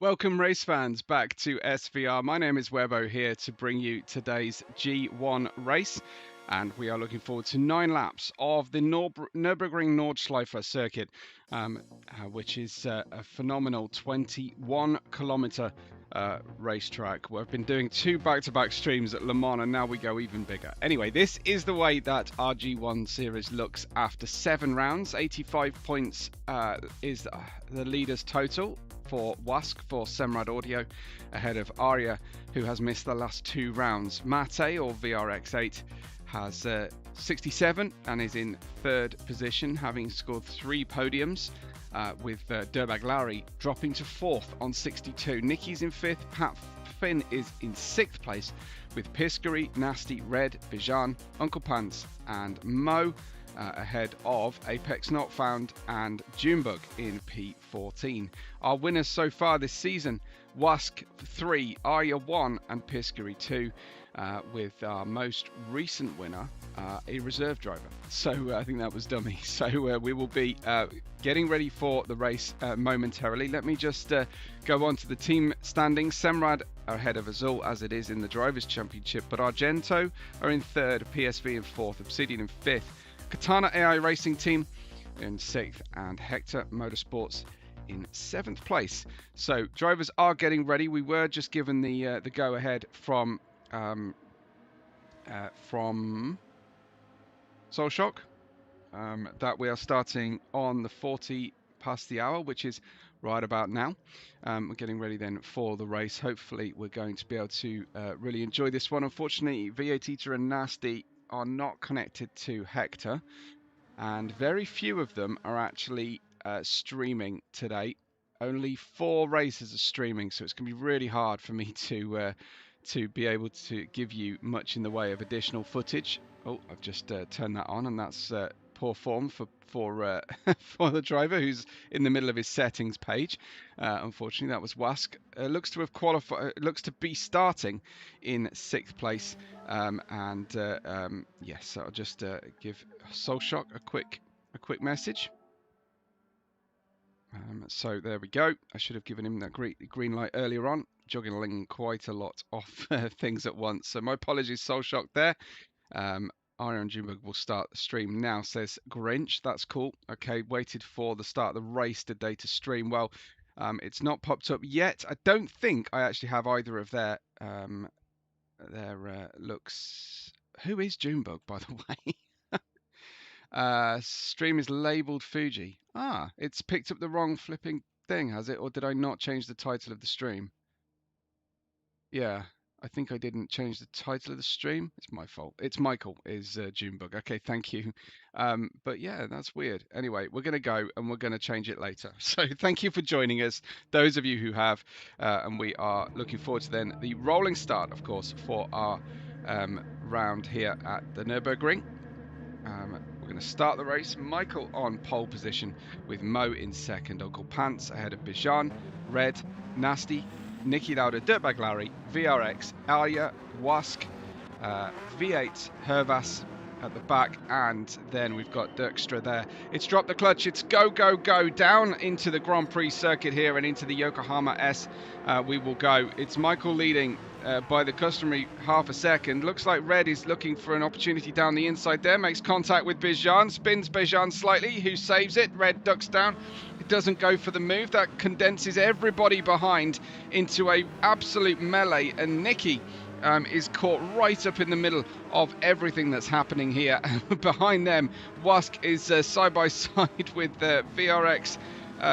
Welcome race fans back to SVR. My name is Webbo here to bring you today's G1 race, and we are looking forward to 9 laps of the Nürburgring Nordshleife circuit, which is a phenomenal 21-kilometer racetrack. We've been doing 2 back-to-back streams at Le Mans, and now we go even bigger. Anyway, this is the way that our G1 series looks after 7 rounds. 85 points is the leader's total for Wask for Semrad Audio, ahead of Arya, who has missed the last 2 rounds. Mate, or VRX8, has 67 and is in 3rd position, having scored 3 podiums, with Dirbag Larry dropping to 4th on 62. Nicky's in 5th, Pat Finn is in 6th place, with Piscary, Nasty, Red, Bijan, Uncle Pants and Mo, ahead of Apex Not Found and Junebug in P14. Our winners so far this season: Wask 3, Arya 1 and Piscary 2, with our most recent winner a reserve driver. So I think that was dummy. So we will be getting ready for the race momentarily. Let me just go on to the team standings. Semrad are ahead of Azul, as it is in the Drivers' Championship, but Argento are in 3rd, PSV in 4th, Obsidian in 5th, Katana AI Racing Team in 6th, and Hector Motorsports in 7th place. So drivers are getting ready. We were just given the go ahead from SoulShock that we are starting on the 40 past the hour, which is right about now. We're getting ready then for the race. Hopefully we're going to be able to really enjoy this one. Unfortunately, V8 Eater and Nasty are not connected to Hector, and very few of them are actually streaming today. Only 4 races are streaming, so it's going to be really hard for me to be able to give you much in the way of additional footage. Oh, I've just turned that on, and that's poor form for for the driver who's in the middle of his settings page. Unfortunately, that was Wask. Looks to have qualified. Looks to be starting in 6th place. Yes, I'll just give SoulShock a quick message. So there we go. I should have given him that green light earlier on. Juggling quite a lot of things at once. So my apologies, SoulShock there. Iron Junebug will start the stream now, says Grinch. That's cool. Okay, waited for the start of the race today to stream. Well, it's not popped up yet. I don't think I actually have either of their looks. Who is Junebug, by the way? Stream is labeled Fuji. Ah, it's picked up the wrong flipping thing, has it? Or did I not change the title of the stream? Yeah, I think I didn't change the title of the stream. It's my fault. It's Michael is Junebug. Okay, thank you. But yeah, that's weird. Anyway, we're going to go and we're going to change it later. So thank you for joining us, those of you who have. And we are looking forward to then the rolling start, of course, for our round here at the Nürburgring. We're going to start the race. Michael on pole position with Mo in second. Uncle Pants ahead of Bijan, Red, Nasty, Nicky Lauda, Dirtbag Larry, VRX, Arya, Wask, V8, Hervas at the back, and then we've got Dirkstra there. It's dropped the clutch. It's go, go, go down into the Grand Prix circuit here and into the Yokohama S. We will go. It's Michael leading by the customary half a second. Looks like Red is looking for an opportunity down the inside there. Makes contact with Bijan. Spins Bijan slightly, who saves it. Red ducks down. It doesn't go for the move. That condenses everybody behind into a absolute melee, and Nicky is caught right up in the middle of everything that's happening here. Behind them, Wask is side by side with VRX,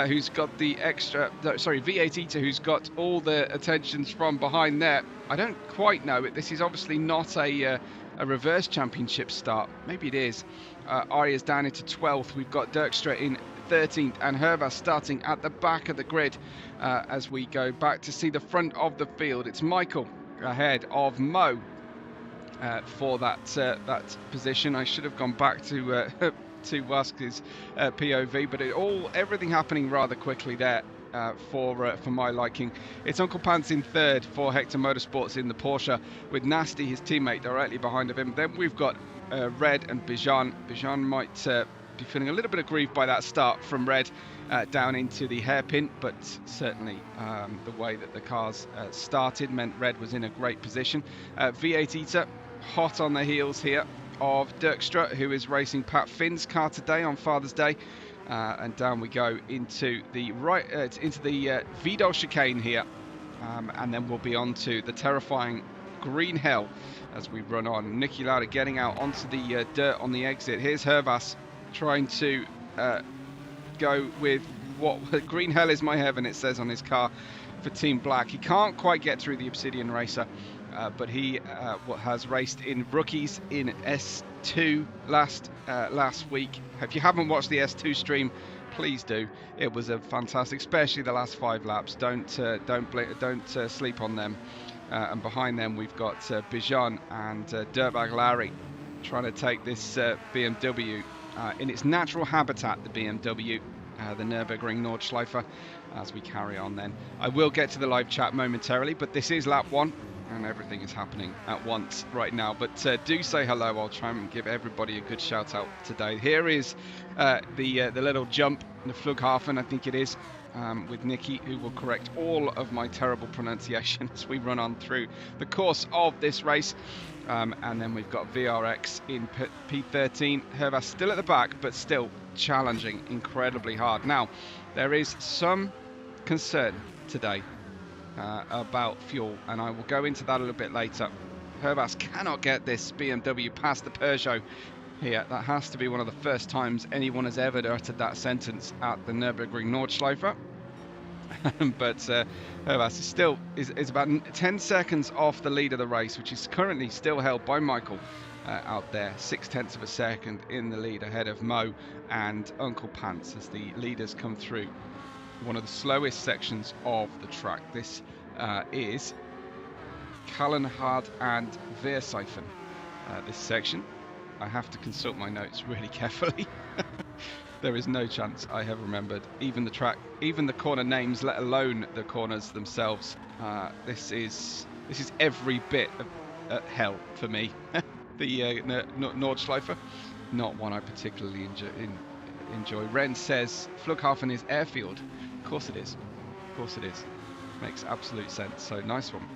who's got the extra, sorry, V8 Eater, who's got all the attentions from behind there. I don't quite know it. This is obviously not a reverse championship start. Maybe it is. Arya's down into 12th. We've got Dirkstra in 13th and Hervas starting at the back of the grid as we go back to see the front of the field. It's Michael ahead of Mo for that position. I should have gone back to Wask's POV, but everything happening rather quickly there for my liking. It's Uncle Pants in 3rd for Hector Motorsports in the Porsche, with Nasty, his teammate, directly behind of him. Then we've got Red and Bijan. Bijan might be feeling a little bit aggrieved by that start from Red down into the hairpin, but certainly the way that the cars started meant Red was in a great position. V8 Eater hot on the heels here of Dirkstra, who is racing Pat Finn's car today on Father's Day. And down we go into the Vidal chicane here, and then we'll be on to the terrifying green hell as we run on. Nicky Lauda getting out onto the dirt on the exit. Here's Hervas trying to go with what green hell is my heaven, it says on his car for Team Black. He can't quite get through the Obsidian Racer, but he has raced in rookies in S2 last week. If you haven't watched the S2 stream, please do. It was a fantastic, especially the last 5 laps. Don't sleep on them. And behind them we've got Bijan and Dirtbag Larry trying to take this BMW in its natural habitat, the BMW, the Nürburgring Nordshleife, as we carry on then. I will get to the live chat momentarily, but this is lap 1 and everything is happening at once right now. But do say hello. I'll try and give everybody a good shout out today. Here is the little jump, the Flughafen, I think it is, with Nicky, who will correct all of my terrible pronunciation as we run on through the course of this race. And then we've got VRX in P13. Hervas still at the back, but still challenging incredibly hard. Now, there is some concern today about fuel, and I will go into that a little bit later. Hervas cannot get this BMW past the Peugeot here. That has to be one of the first times anyone has ever uttered that sentence at the Nürburgring Nordschleife. But Hervas is about 10 seconds off the lead of the race, which is currently still held by Michael out there, 0.6 of a second in the lead ahead of Mo and Uncle Pants as the leaders come through one of the slowest sections of the track. This is Kallenhard and Veerseifen. This section, I have to consult my notes really carefully. There is no chance I have remembered even the track, even the corner names, let alone the corners themselves. This is every bit of hell for me. The Nordschleife, not one I particularly enjoy. Ren says Flughafen is airfield. Of course it is. Of course it is. Makes absolute sense. So nice one.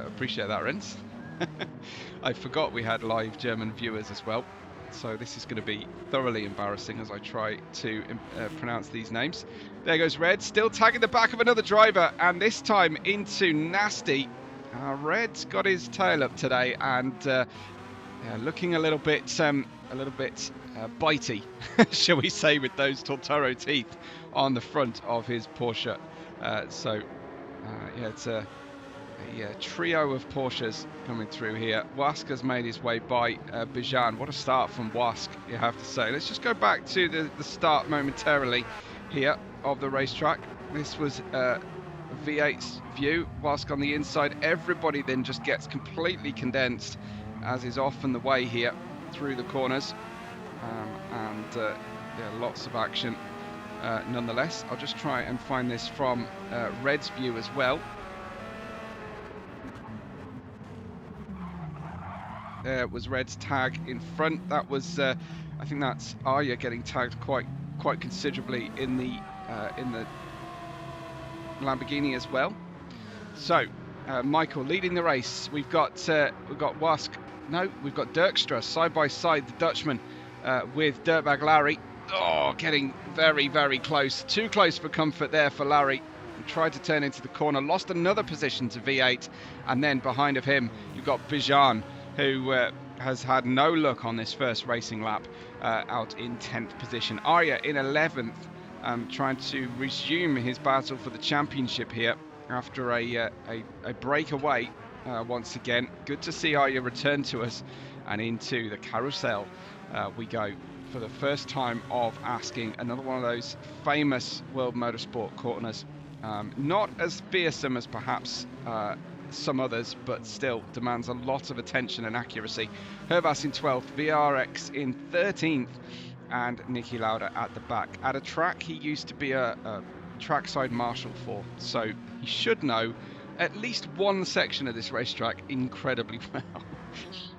Appreciate that, Rens. I forgot we had live German viewers as well. So this is going to be thoroughly embarrassing as I try to pronounce these names. There goes Red, still tagging the back of another driver, and this time into Nasty. Red's got his tail up today and looking a little bit bitey, shall we say, with those Tortoro teeth on the front of his Porsche. Yeah, it's a trio of Porsches coming through here. Wask has made his way by Bijan. What a start from Wask, you have to say. Let's just go back to the start momentarily here of the racetrack. This was V8's view. Wask on the inside. Everybody then just gets completely condensed, as is often the way here through the corners. Lots of action nonetheless. I'll just try and find this from Red's view as well. There was Red's tag in front. That was, I think that's Arya getting tagged quite considerably in the Lamborghini as well. So Michael leading the race. We've got Wask. No, we've got Dirkstra side by side, the Dutchman with Dirtbag Larry. Oh, getting very, very close. Too close for comfort there for Larry. Tried to turn into the corner, lost another position to V8, and then behind of him you've got Bijan, who has had no luck on this first racing lap, out in 10th position. Arya in 11th, trying to resume his battle for the championship here after a breakaway once again. Good to see Arya return to us, and into the carousel we go for the first time of asking. Another one of those famous World Motorsport corners. Not as fearsome as perhaps some others, but still demands a lot of attention and accuracy. Hervas in 12th, VRX in 13th, and Nicky Lauda at the back. At a track he used to be a trackside marshal for, so he should know at least one section of this racetrack incredibly well.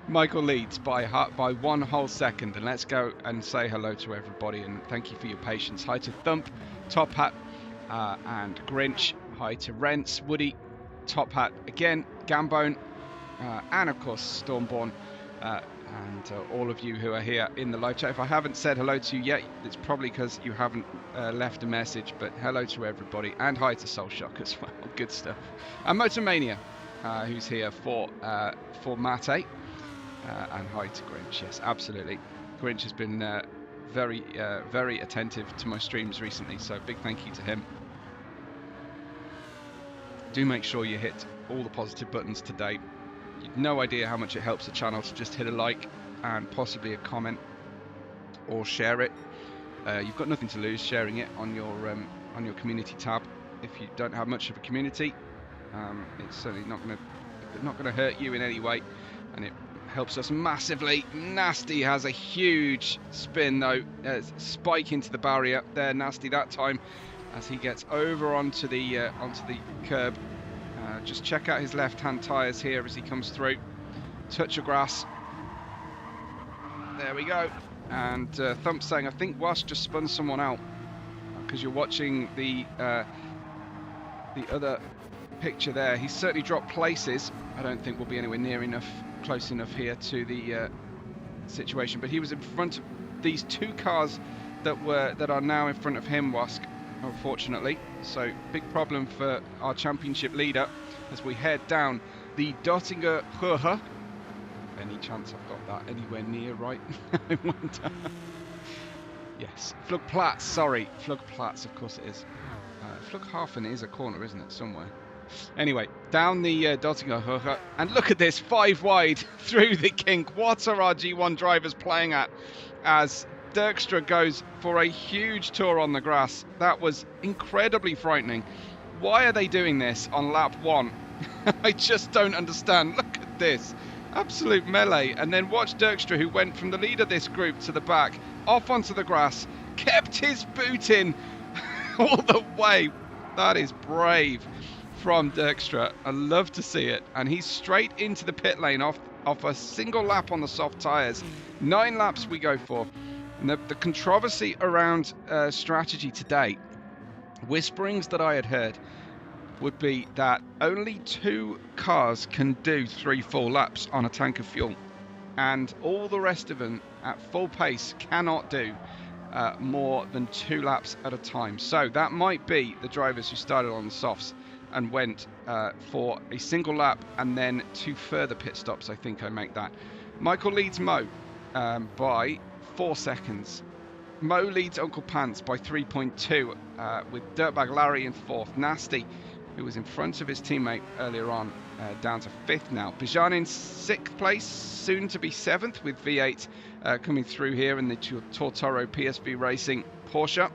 Michael leads by 1 whole second, and let's go and say hello to everybody and thank you for your patience. Hi to Thump, Top Hat, and Grinch. Hi to Rents, Woody, Top Hat again, Gambone, and of course Stormborn, and all of you who are here in the live chat. If I haven't said hello to you yet, it's probably because you haven't left a message, but hello to everybody, and hi to Soul Shock as well. Good stuff. And Motormania, who's here for Mate, and hi to Grinch. Yes, absolutely. Grinch has been very attentive to my streams recently, so big thank you to him. Do make sure you hit all the positive buttons today. You've no idea how much it helps the channel to just hit a like and possibly a comment or share it. You've got nothing to lose sharing it on your community tab. If you don't have much of a community, it's certainly not going to hurt you in any way, and it helps us massively. Nasty has a huge spin though, spike into the barrier there. Nasty that time as he gets over onto the curb. Just check out his left-hand tyres here as he comes through. Touch of grass. There we go. And Thump saying, I think Wask just spun someone out, because you're watching the other picture there. He's certainly dropped places. I don't think we'll be anywhere near enough, close enough here to the situation. But he was in front of these two cars that are now in front of him, Wask, unfortunately. So big problem for our championship leader as we head down the Dottinger Höhe. Any chance I've got that anywhere near right? I wonder. Yes, Flugplatz, sorry, Flugplatz, of course it is. Flughafen is a corner, isn't it, somewhere? Anyway, down the Dottinger Höhe, and look at this, 5 wide through the kink. What are our G1 drivers playing at as Dirkstra goes for a huge tour on the grass? That was incredibly frightening. Why are they doing this on lap 1? I just don't understand. Look at this. Absolute melee. And then watch Dirkstra, who went from the lead of this group to the back, off onto the grass, kept his boot in all the way. That is brave from Dirkstra. I love to see it. And he's straight into the pit lane off a single lap on the soft tyres. 9 laps we go for. And the controversy around strategy today, whisperings that I had heard, would be that only 2 cars can do 3 full laps on a tank of fuel, and all the rest of them at full pace cannot do more than 2 laps at a time. So that might be the drivers who started on the softs and went for a single lap and then 2 further pit stops. I think I make that. Michael leads Mo by 4 seconds. Mo leads Uncle Pants by 3.2 with Dirtbag Larry in 4th. Nasty, who was in front of his teammate earlier on, down to 5th now. Bijan in 6th place, soon to be 7th, with V8 coming through here in the Tortoro PSV Racing Porsche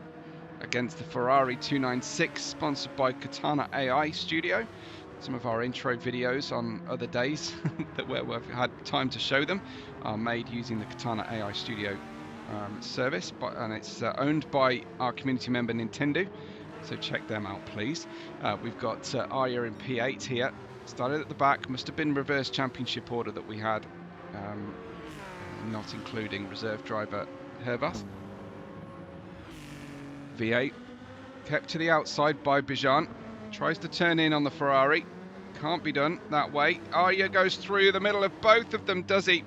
against the Ferrari 296, sponsored by Katana AI Studio. Some of our intro videos on other days where we've had time to show them are made using the Katana AI Studio service, and it's owned by our community member Nintendo. So check them out, please. We've got Arya in P8 here. Started at the back. Must have been reverse championship order that we had, not including reserve driver Herbath. V8 kept to the outside by Bijan. Tries to turn in on the Ferrari. Can't be done that way. Arya goes through the middle of both of them, does he?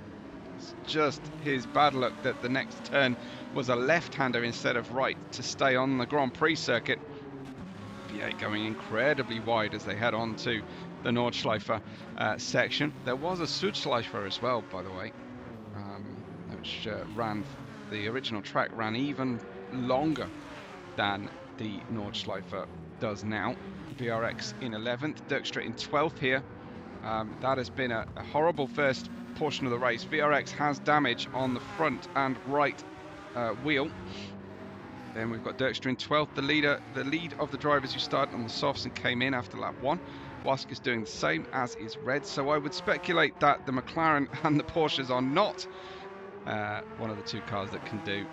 It's just his bad luck that the next turn was a left-hander instead of right to stay on the Grand Prix circuit. V8 going incredibly wide as they head on to the Nordshleife section. There was a Südschleife as well, by the way, which the original track ran even longer than the Nordschleife does now. VRX in 11th, Dirkstra in 12th here. That has been a horrible first portion of the race. VRX has damage on the front and right wheel. Then we've got Dirkstra in 12th, the lead of the drivers who started on the softs and came in after lap 1. Wask is doing the same, as is Red. So I would speculate that the McLaren and the Porsches are not one of the 2 cars that can do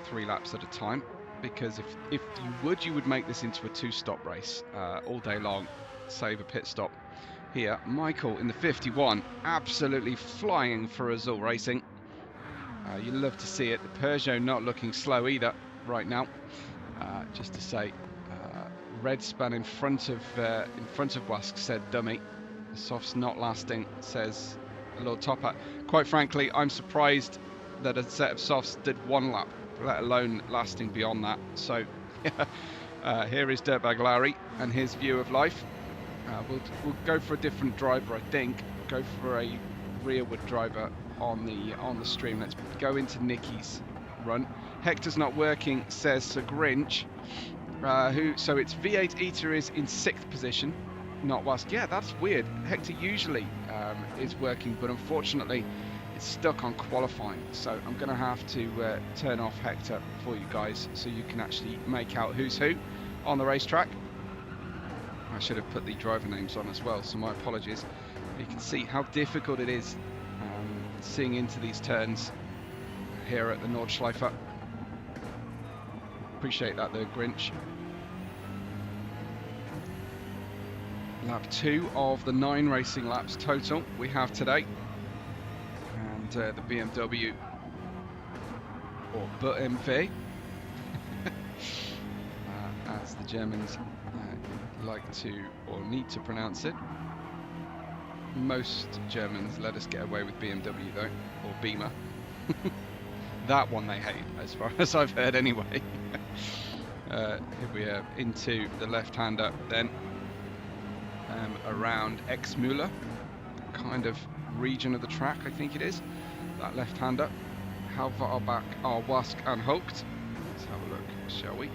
3 laps at a time. Because if you would make this into a 2-stop race all day long, save a pit stop here. Michael in the 51, absolutely flying for Azul Racing. You love to see it. The Peugeot not looking slow either right now. Just to say, red span in front of Wask, said Dummy. The soft's not lasting, says Lord Topper. Quite frankly, I'm surprised that a set of softs did 1 lap, let alone lasting beyond that. So here is Dirtbag Larry and his view of life. We'll go for a different driver, I think. Go for a rearward driver on the stream. Let's go into Nicky's run. Hector's not working, says Sir Grinch. So it's V8 Eater is in 6th position, not Wask. Yeah, that's weird. Hector usually is working, but unfortunately it's stuck on qualifying. So I'm going to have to turn off Hector for you guys so you can actually make out who's who on the racetrack. I should have put the driver names on as well, so my apologies. You can see how difficult it is seeing into these turns here at the Nordshleife. Appreciate that though, Grinch. Lap 2 of the 9 racing laps total we have today. And the BMW, or BMW, as the Germans like to or need to pronounce it. Most Germans let us get away with BMW though, or Beamer. That one they hate, as far as I've heard anyway. Here we are into the left-hander then, around Exmüller, kind of region of the track, I think it is. That left-hander. How far back are Wask and Hogt? Let's have a look, shall we?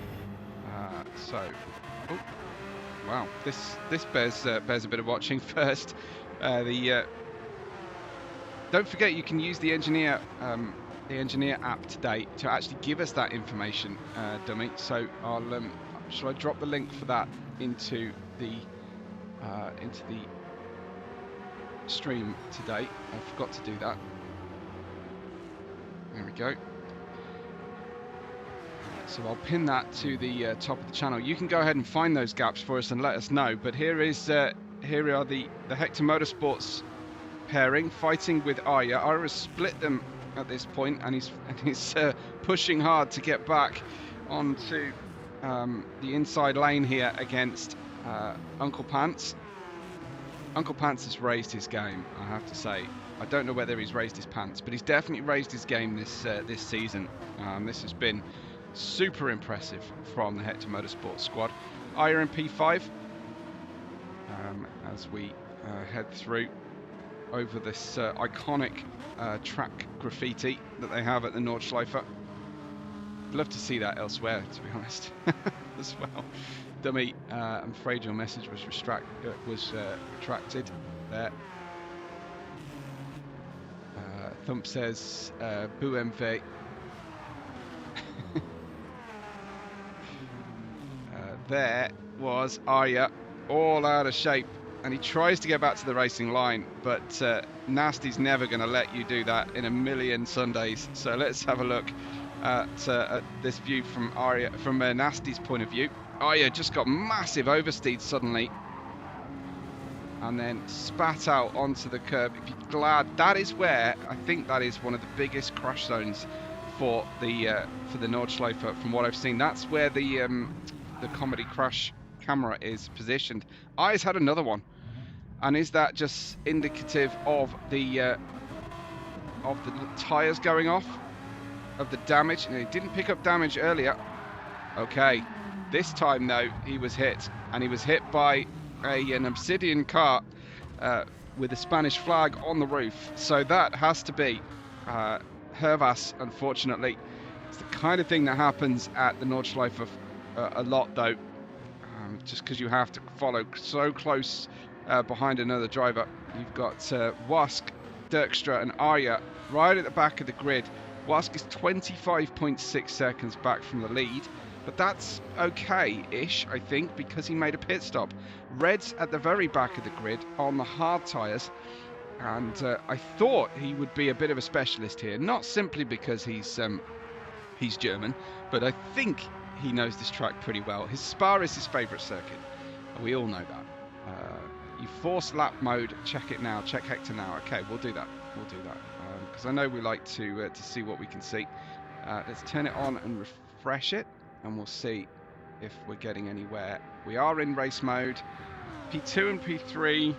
Oh, wow, this bears a bit of watching first. Don't forget you can use the engineer app today to actually give us that information, Dummy. So shall I drop the link for that into the stream today? I forgot to do that. There we go. So I'll pin that to the top of the channel. You can go ahead and find those gaps for us and let us know. But here are the Hector Motorsports pairing fighting with Arya. Arya has split them at this point, and he's pushing hard to get back onto the inside lane here against Uncle Pants. Uncle Pants has raised his game, I have to say. I don't know whether he's raised his pants, but he's definitely raised his game this season. This has been super impressive from the Hector Motorsports squad. Arya in P5 as we head through over this iconic track graffiti that they have at the Nordschleife. I'd love to see that elsewhere, to be honest, as well. Dummy, I'm afraid your message was retracted there. Thump says, Boo MV. There was Arya, all out of shape, and he tries to get back to the racing line, but Nasty's never going to let you do that in a million Sundays. So let's have a look at this view from Arya, from Nasty's point of view. Arya just got massive oversteer suddenly, and then spat out onto the curb. If you're glad, that is where I think that is one of the biggest crash zones for the Nordschleife. From what I've seen, that's where the comedy crash camera is positioned. Eyes had another one, and is that just indicative of the tires going off, of the damage? And he didn't pick up damage earlier. Okay, this time though he was hit, and he was hit by an Obsidian car with a Spanish flag on the roof. So that has to be Hervas, unfortunately. It's the kind of thing that happens at the Nordschleife a lot though, just because you have to follow so close behind another driver. You've got Wask, Dirkstra and Arya right at the back of the grid. Wask is 25.6 seconds back from the lead, but that's okay-ish, I think, because he made a pit stop. Red's at the very back of the grid on the hard tyres, and I thought he would be a bit of a specialist here, not simply because he's German, but I think he knows this track pretty well. His Spa is his favourite circuit. We all know that. You force lap mode, check it now, check Hector now. Okay, we'll do that. We'll do that because I know we like to see what we can see. Let's turn it on and refresh it, and we'll see if we're getting anywhere. We are in race mode. P2 and P3.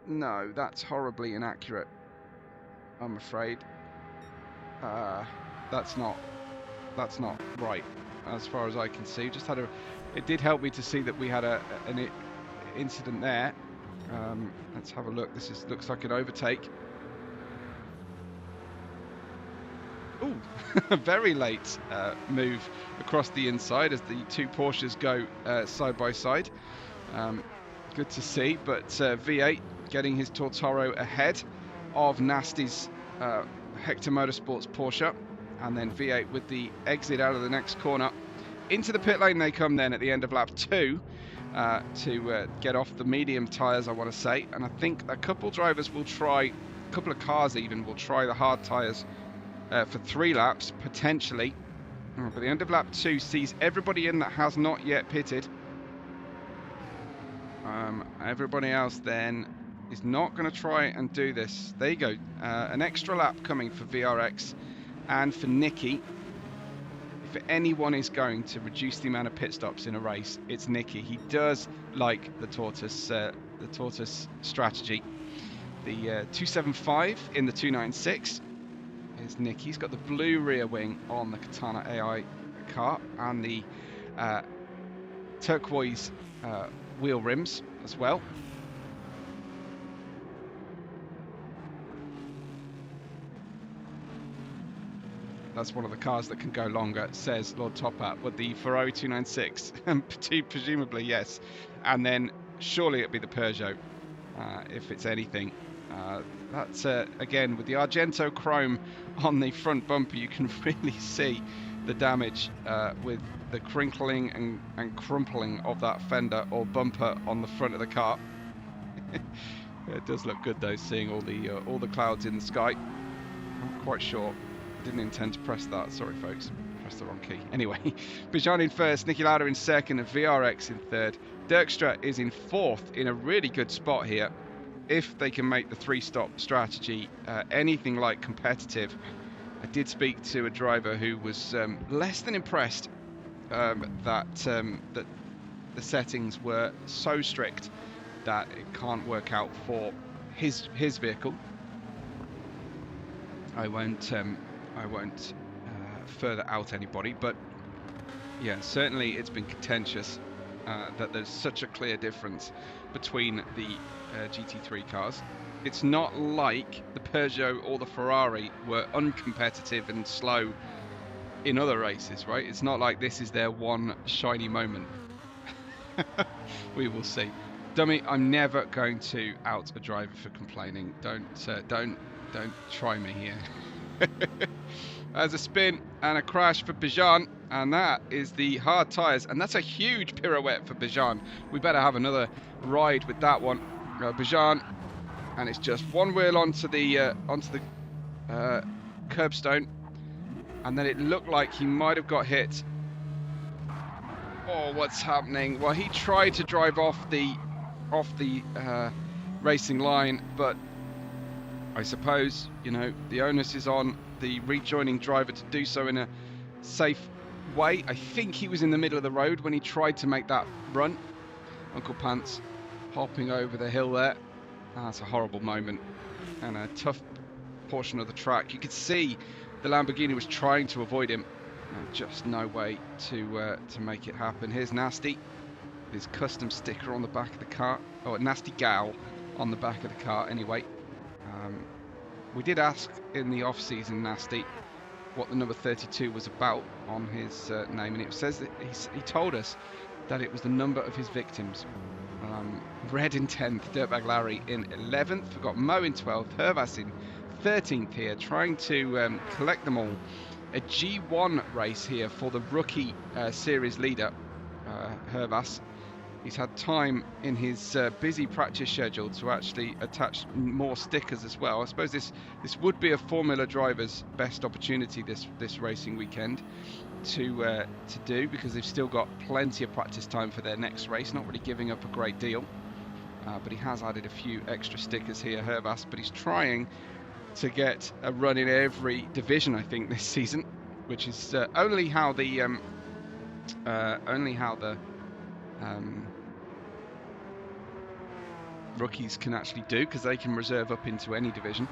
No, that's horribly inaccurate, I'm afraid. That's not right as far as I can see. Just had it did help me to see that we had an incident there. Let's have a look. This looks like an overtake. Ooh, very late move across the inside as the two Porsches go side by side. Good to see, but V8 getting his Tortoro ahead of Nasty's Hector Motorsports Porsche, and then V8 with the exit out of the next corner. Into the pit lane they come then at the end of lap 2 to get off the medium tyres, I want to say, and I think a couple drivers will try, a couple of cars even, will try the hard tyres for 3 laps, potentially. But the end of lap 2 sees everybody in that has not yet pitted. Everybody else then is not going to try and do this. There you go. An extra lap coming for VRX and for Nicky. If anyone is going to reduce the amount of pit stops in a race, it's Nicky. He does like the tortoise strategy. The 275 in the 296 is Nicky. He's got the blue rear wing on the Katana AI car and the turquoise wheel rims as well. That's one of the cars that can go longer, says Lord Top Hat. With the Ferrari 296, presumably yes. And then surely it'd be the Peugeot, if it's anything. That's again with the Argento chrome on the front bumper. You can really see the damage with the crinkling and crumpling of that fender or bumper on the front of the car. It does look good though, seeing all the clouds in the sky. I'm quite sure. I didn't intend to press that. Sorry, folks. Pressed the wrong key. Anyway, Bijan in first, Niki Lauda in second, and VRX in third. Dirkstra is in fourth, in a really good spot here. If they can make the 3-stop strategy anything like competitive. I did speak to a driver who was less than impressed that the settings were so strict that it can't work out for his vehicle. I won't further out anybody, but yeah, certainly it's been contentious that there's such a clear difference between the GT3 cars. It's not like the Peugeot or the Ferrari were uncompetitive and slow in other races, right? It's not like this is their one shiny moment. We will see. Dummy, I'm never going to out a driver for complaining. Don't try me here. There's a spin and a crash for Bijan, and that is the hard tyres, and that's a huge pirouette for Bijan. We better have another ride with that one. Bijan, and it's just one wheel onto the curbstone, and then it looked like he might have got hit. Oh, what's happening? Well, he tried to drive off the racing line, but I suppose, you know, the onus is on the rejoining driver to do so in a safe way. I think he was in the middle of the road when he tried to make that run. Uncle Pants hopping over the hill there. That's a horrible moment and a tough portion of the track. You could see the Lamborghini was trying to avoid him. Just no way to make it happen. Here's Nasty, his custom sticker on the back of the car. Oh, Nasty Gal on the back of the car anyway. We did ask in the off-season, Nasty, what the number 32 was about on his name, and it says that he told us that it was the number of his victims. Red in 10th, Dirtbag Larry in 11th, we've got Mo in 12th, Hervas in 13th here, trying to collect them all. A G1 race here for the rookie series leader, Hervas, He's had time in his busy practice schedule to actually attach more stickers as well. I suppose this would be a Formula driver's best opportunity this racing weekend to do, because they've still got plenty of practice time for their next race. Not really giving up a great deal, but he has added a few extra stickers here, Hervas. But he's trying to get a run in every division, I think, this season, which is only how the rookies can actually do, because they can reserve up into any division.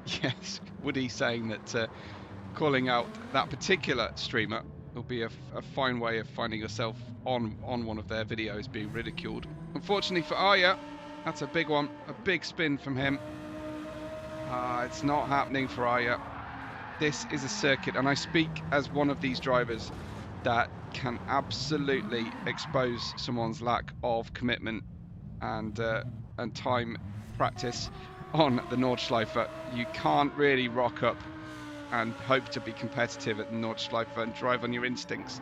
Yes, Woody saying that calling out that particular streamer will be a fine way of finding yourself on one of their videos being ridiculed. Unfortunately for Arya, that's a big one, a big spin from him. It's not happening for Arya. This is a circuit, and I speak as one of these drivers that can absolutely expose someone's lack of commitment and time practice on the Nordshleife. You can't really rock up and hope to be competitive at the Nordschleife and drive on your instincts.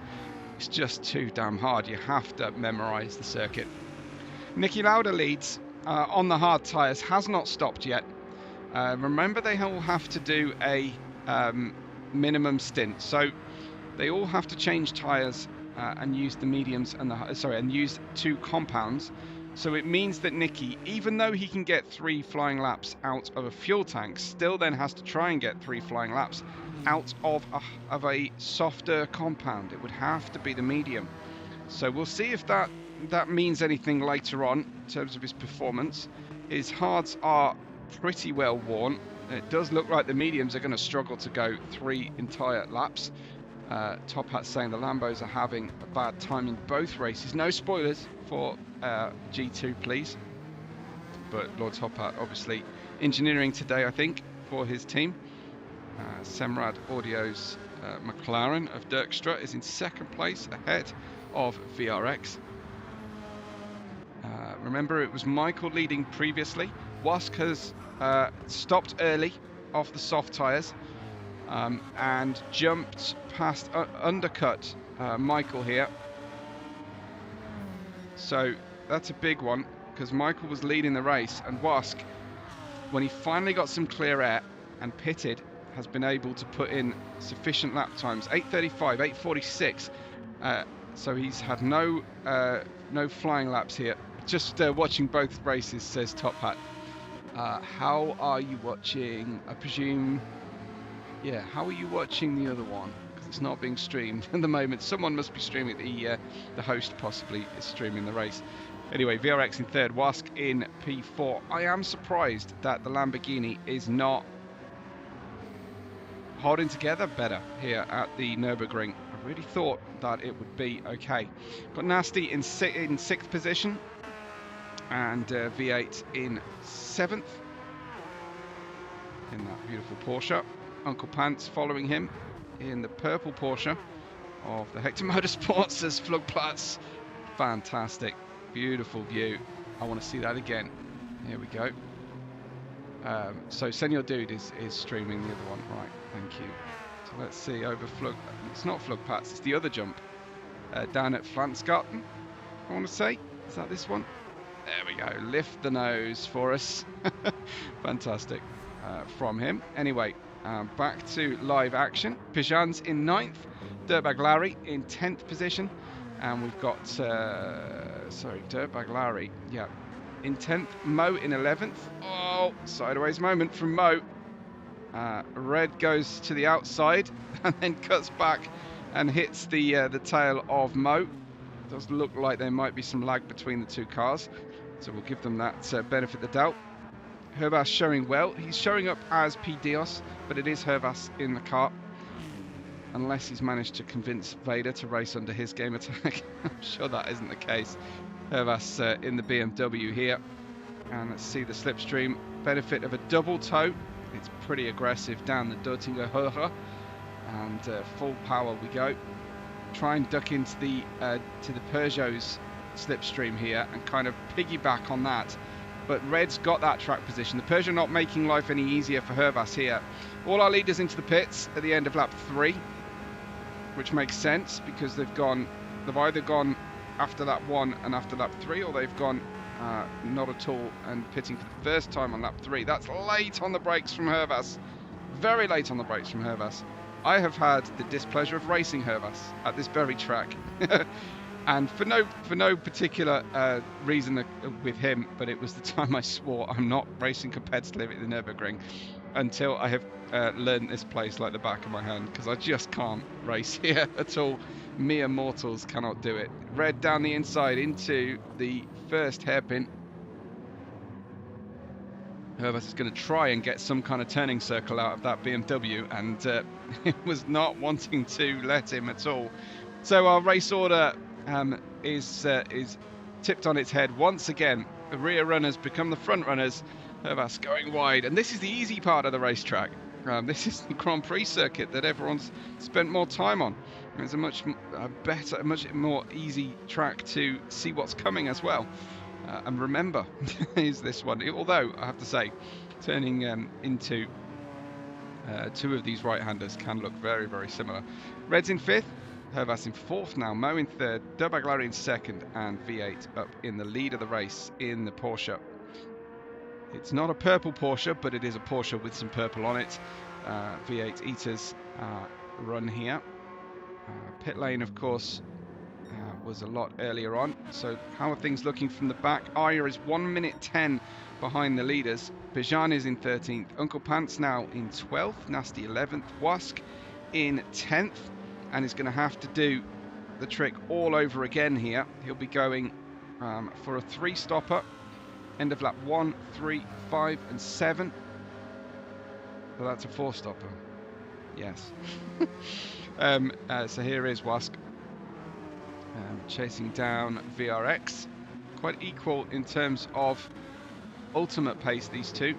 It's just too damn hard. You have to memorize the circuit. Niki Lauda leads on the hard tyres, has not stopped yet. Remember, they all have to do a minimum stint, so they all have to change tyres and use the mediums and and use 2 compounds. So it means that Niki, even though he can get 3 flying laps out of a fuel tank, still then has to try and get 3 flying laps out of a softer compound. It would have to be the medium. So we'll see if that means anything later on in terms of his performance. His hards are pretty well worn. It does look like the mediums are going to struggle to go 3 entire laps. Top Hat saying the Lambos are having a bad time in both races. No spoilers for G2, please. But Lord Top Hat obviously engineering today, I think, for his team. Semrad Audio's McLaren of Dirkstra is in 2nd place, ahead of VRX. Remember, it was Michael leading previously. Wask has stopped early off the soft tyres and jumped past, undercut Michael here. So that's a big one, because Michael was leading the race, and Wask, when he finally got some clear air and pitted, has been able to put in sufficient lap times, 8:35, 8:46. So he's had no flying laps here. Just watching both races, says Top Hat. How are you watching? I presume, yeah. How are you watching the other one? Because it's not being streamed at the moment. Someone must be streaming. The host possibly is streaming the race. Anyway, VRX in 3rd, Wask in P4. I am surprised that the Lamborghini is not holding together better here at the Nürburgring. I really thought that it would be okay. Got Nasty in 6th position, and V8 in 7th in that beautiful Porsche. Uncle Pants following him in the purple Porsche of the Hector Motorsports as Flugplatz. Fantastic, beautiful view. I want to see that again. Here we go. So Senor Dude is streaming the other one, right? Thank you. So let's see over it's not Flugplatz, it's the other jump down at Flansgarten, I want to say. Is that this one? There we go. Lift the nose for us. Fantastic from him. Anyway, back to live action. Pijan's in 9th. Dirtbag Larry in 10th position. And we've got, Dirtbag Larry, yeah, in 10th. Mo in 11th. Oh, sideways moment from Mo. Red goes to the outside and then cuts back and hits the tail of Mo. Does look like there might be some lag between the 2 cars, so we'll give them that benefit of the doubt. Hervas showing well. He's showing up as P. Dios, but it is Hervas in the car, unless he's managed to convince Vader to race under his game attack. I'm sure that isn't the case. Hervas in the BMW here, and let's see the slipstream. Benefit of a double toe. It's pretty aggressive down the Duttinger Höhe, and full power we go. Try and duck into the to the Peugeot's slipstream here and kind of piggyback on that, but Red's got that track position. The Peugeot not making life any easier for Hervas here. All our leaders into the pits at the end of lap 3, which makes sense because they've gone They've either gone after lap 1 and after lap 3, or they've gone not at all and pitting for the first time on lap 3. That's late on the brakes from Hervas. Very late on the brakes from Hervas. I have had the displeasure of racing Hervas at this very track. And for no particular reason with him, but it was the time I swore I'm not racing competitively at the Nürburgring until I have learned this place like the back of my hand, because I just can't race here at all. Mere mortals cannot do it. Red down the inside into the first hairpin. Hervas is going to try and get some kind of turning circle out of that BMW, and it was not wanting to let him at all. So our race order is tipped on its head once again. The rear runners become the front runners. Hervas going wide, and this is the easy part of the racetrack. This is the Grand Prix circuit that everyone's spent more time on. It's a much better, much more easy track to see what's coming as well. And remember, is this one. Although, I have to say, turning into two of these right-handers can look very, very similar. Red's in 5th, Hervas in 4th now, Mo in 3rd, Nürburgring in 2nd, and V8 up in the lead of the race in the Porsche. It's not a purple Porsche, but it is a Porsche with some purple on it. V8 Eaters run here. Pit lane, of course, was a lot earlier on. So how are things looking from the back? Aya is 1 minute 10 behind the leaders. Bijan is in 13th. Uncle Pants now in 12th. Nasty 11th. Wask in 10th. And is going to have to do the trick all over again here. He'll be going for a 3-stopper. End of lap 1, 3, 5 and 7. So that's a 4-stopper. Yes. So here is Wask. Chasing down VRX. Quite equal in terms of ultimate pace, these two.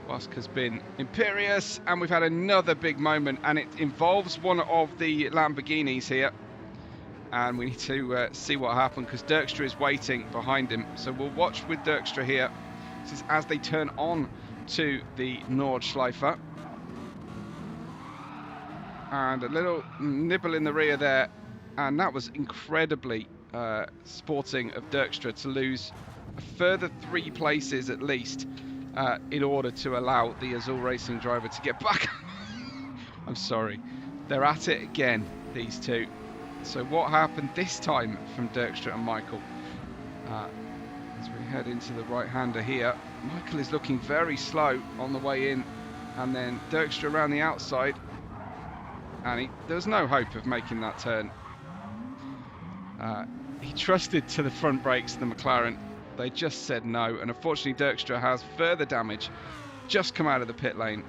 Wask has been imperious, and we've had another big moment, and it involves one of the Lamborghinis here. And we need to see what happened, because Dirkstra is waiting behind him. So we'll watch with Dirkstra here. This is as they turn on to the Nordshleife. And a little nibble in the rear there. And that was incredibly sporting of Dirkstra to lose a further 3 places at least in order to allow the Azul Racing driver to get back. I'm sorry. They're at it again, these two. So what happened this time from Dirkstra and Michael? As we head into the right-hander here, Michael is looking very slow on the way in, and then Dirkstra around the outside, and there was no hope of making that turn. He trusted to the front brakes, the McLaren. They just said no, and unfortunately Dirkstra has further damage, just come out of the pit lane,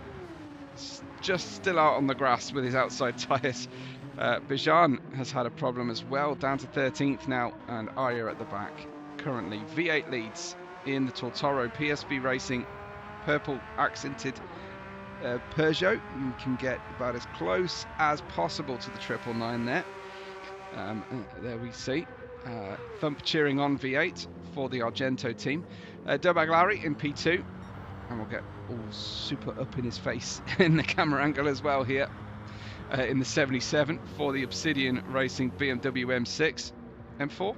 just still out on the grass with his outside tyres. Bijan has had a problem as well, down to 13th now, and Aya at the back. Currently, V8 leads in the Tortoro PSV Racing purple accented Peugeot. You can get about as close as possible to the 999 there. There we see Thump cheering on V8 for the Argento team. Nürburgring in P2, and we'll get all super up in his face in the camera angle as well here. In the 77 for the Obsidian Racing BMW M6. M4?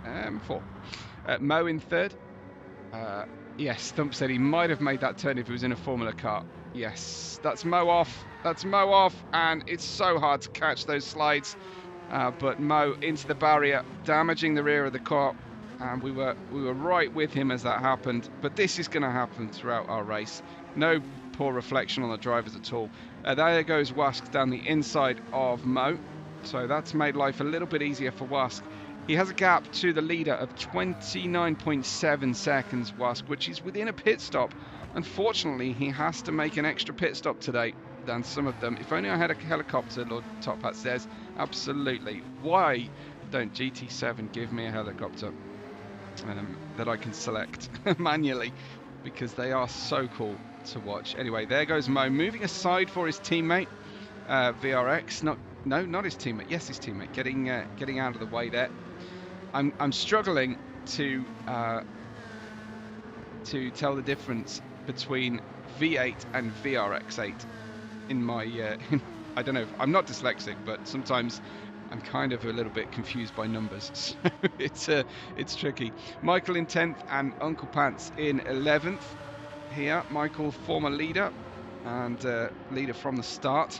M4. Mo in 3rd. Yes, Thump said he might have made that turn if he was in a Formula car. Yes, that's Mo off. That's Mo off, and it's so hard to catch those slides. But Mo into the barrier, damaging the rear of the car. And we were right with him as that happened. But this is going to happen throughout our race. No poor reflection on the drivers at all. There goes Wask down the inside of Mo. So that's made life a little bit easier for Wask. He has a gap to the leader of 29.7 seconds, Wask, which is within a pit stop. Unfortunately, he has to make an extra pit stop today than some of them. If only I had a helicopter, Lord Top Hat says. Absolutely. Why don't GT7 give me a helicopter that I can select manually? Because they are so cool to watch. Anyway, there goes Mo, moving aside for his teammate, VRX. Not his teammate. Yes, his teammate. Getting out of the way there. I'm struggling to tell the difference between V8 and VRX8 in my I don't know. I'm not dyslexic, but sometimes I'm kind of a little bit confused by numbers, so it's tricky. Michael in 10th and Uncle Pants in 11th here. Michael, former leader and leader from the start,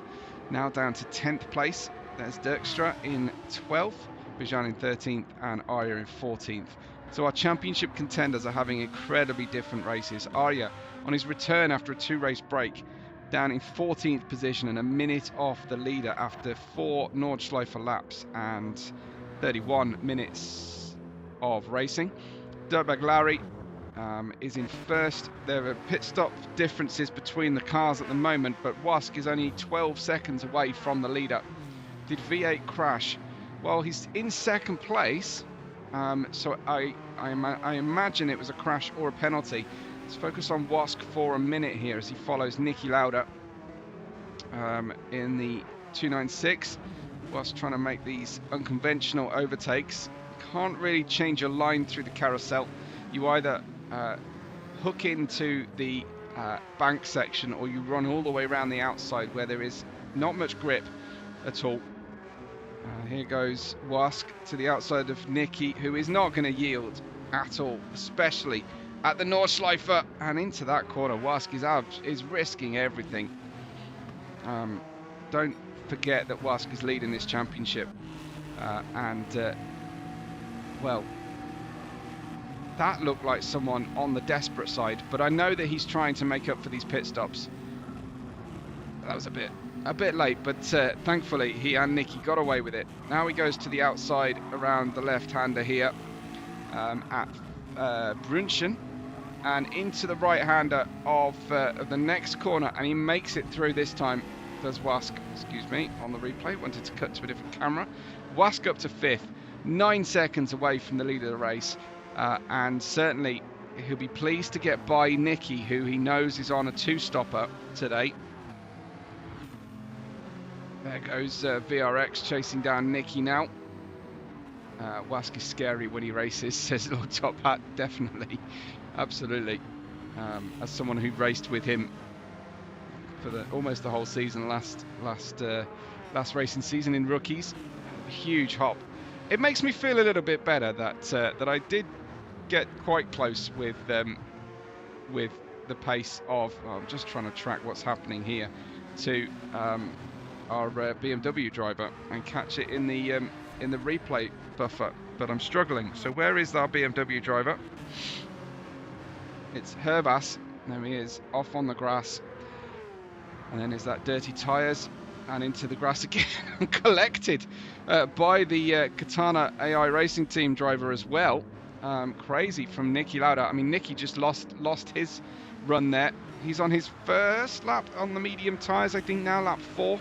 now down to 10th place. There's Dirkstra in 12th, Bijan in 13th, and Arya in 14th. So our championship contenders are having incredibly different races. Arya, on his return after a 2-race break, down in 14th position and a minute off the leader after 4 Nordshleife laps and 31 minutes of racing. Dirtbag Larry is in first. There are pit stop differences between the cars at the moment, but Wask is only 12 seconds away from the leader. Did V8 crash? Well, he's in second place, so I imagine it was a crash or a penalty. Let's focus on Wask for a minute here as he follows Nicky Lauda in the 296. Wask trying to make these unconventional overtakes. You can't really change your line through the carousel. You either hook into the bank section or you run all the way around the outside where there is not much grip at all. Here goes Wask to the outside of Nicky, who is not going to yield at all, especially at the Nordshleife, and into that corner. Wask is risking everything. Don't forget that Wask is leading this championship, well, that looked like someone on the desperate side, but I know that he's trying to make up for these pit stops. That was a bit late, but thankfully he and Nicky got away with it. Now he goes to the outside around the left-hander here at Brunchen, and into the right-hander of the next corner, and he makes it through this time. Does Wask, excuse me, on the replay, wanted to cut to a different camera. Wask up to 5th, 9 seconds away from the leader of the race, and certainly he'll be pleased to get by Nicky, who he knows is on a 2-stopper today. There goes VRX chasing down Nicky now. Wask is scary when he races, says Lord Top Hat. Definitely, absolutely. As someone who raced with him for almost the whole season, last racing season in rookies, huge hop. It makes me feel a little bit better that I did get quite close with the pace of. I'm just trying to track what's happening here to our BMW driver and catch it in the replay buffer, but I'm struggling. So where is our BMW driver? It's Herbas. There he is, off on the grass, and then is that dirty tyres and into the grass again. Collected by the Katana AI Racing Team driver as well. Crazy from Nicky Lauda. I mean, Nicky just lost his run there. He's on his first lap on the medium tyres, I think now, lap 4.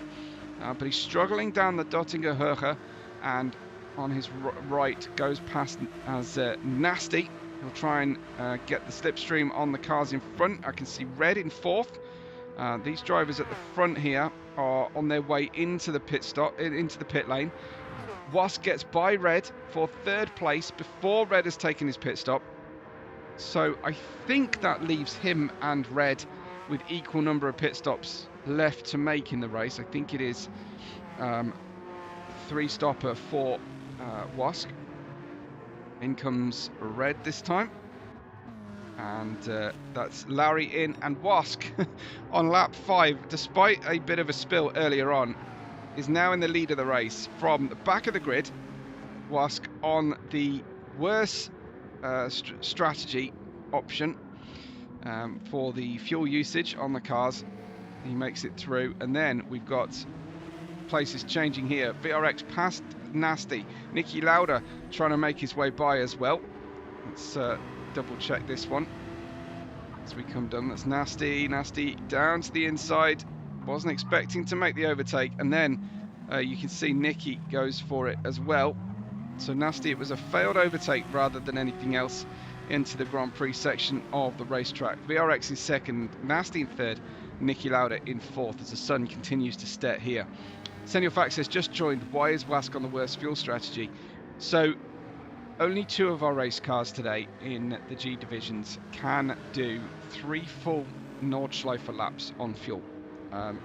But he's struggling down the Dottinger Höhe, and on his right goes past as Nasty. He'll try and get the slipstream on the cars in front. I can see Red in 4th. These drivers at the front here are on their way into the pit lane. Wask gets by Red for 3rd place before Red has taken his pit stop. So I think that leaves him and Red with equal number of pit stops left to make in the race. I think it is 3-stopper for Wask. In comes Red this time, and that's Larry in, and Wask on lap 5, despite a bit of a spill earlier on, is now in the lead of the race from the back of the grid. Wask on the worst strategy option for the fuel usage on the cars. He makes it through, and then we've got places changing here. VRX past Nasty. Nicky Lauda trying to make his way by as well. Let's double check this one as we come down. That's Nasty down to the inside. Wasn't expecting to make the overtake, and then you can see Nicky goes for it as well. So Nasty, it was a failed overtake rather than anything else into the Grand Prix section of the racetrack. VRX is 2nd, Nasty in 3rd, Nicky Lauda in 4th as the sun continues to set here. Senor Fact says, just joined, why is Wask on the worst fuel strategy? So only 2 of our race cars today in the G divisions can do 3 full Nordschleife laps on fuel.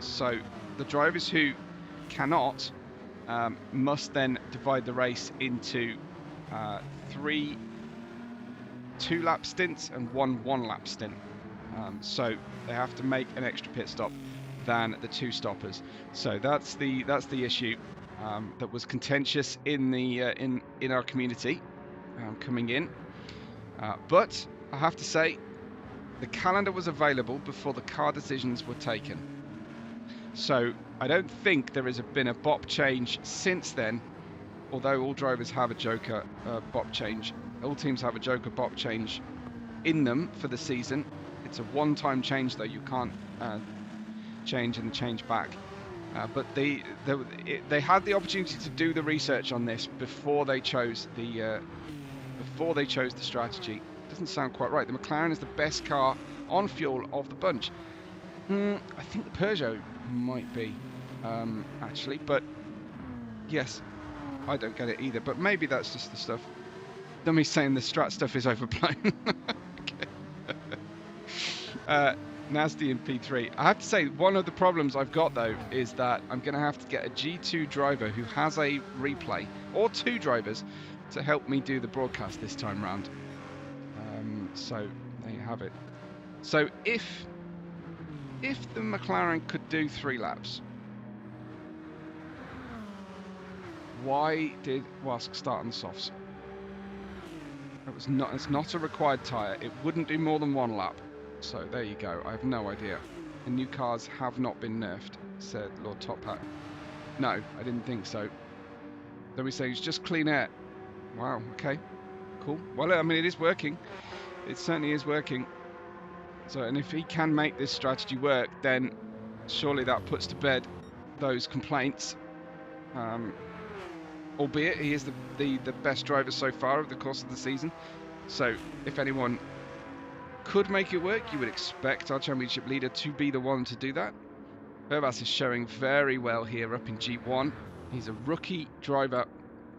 So the drivers who cannot must then divide the race into 3 2-lap stints and 1 1-lap stint. So they have to make an extra pit stop than the 2 stoppers. So that's the issue that was contentious in the in our community coming in. But I have to say, the calendar was available before the car decisions were taken. So I don't think there has been a BOP change since then, although all drivers have a Joker BOP change. All teams have a Joker BOP change in them for the season. It's a one-time change, though. You can't change and change back. But they had the opportunity to do the research on this before they chose the strategy. Doesn't sound quite right. The McLaren is the best car on fuel of the bunch. I think the Peugeot might be, actually, but yes, I don't get it either. But maybe that's just the stuff. Me saying the strat stuff is overblown. Nasty in P3. I have to say, one of the problems I've got though is that I'm going to have to get a G2 driver who has a replay, or 2 drivers, to help me do the broadcast this time round. So there you have it. So if the McLaren could do 3 laps, why did Wask start on the softs? It's not a required tyre. It wouldn't do more than 1 lap. So there you go. I have no idea. The new cars have not been nerfed, said Lord Top Hat. No, I didn't think so. Then we say it's just clean air. Wow, okay. Cool. Well, I mean, it is working. It certainly is working. So, and if he can make this strategy work, then surely that puts to bed those complaints. Albeit he is the best driver so far over the course of the season. So if anyone could make it work, you would expect our championship leader to be the one to do that. Herbas is showing very well here up in G1. He's a rookie driver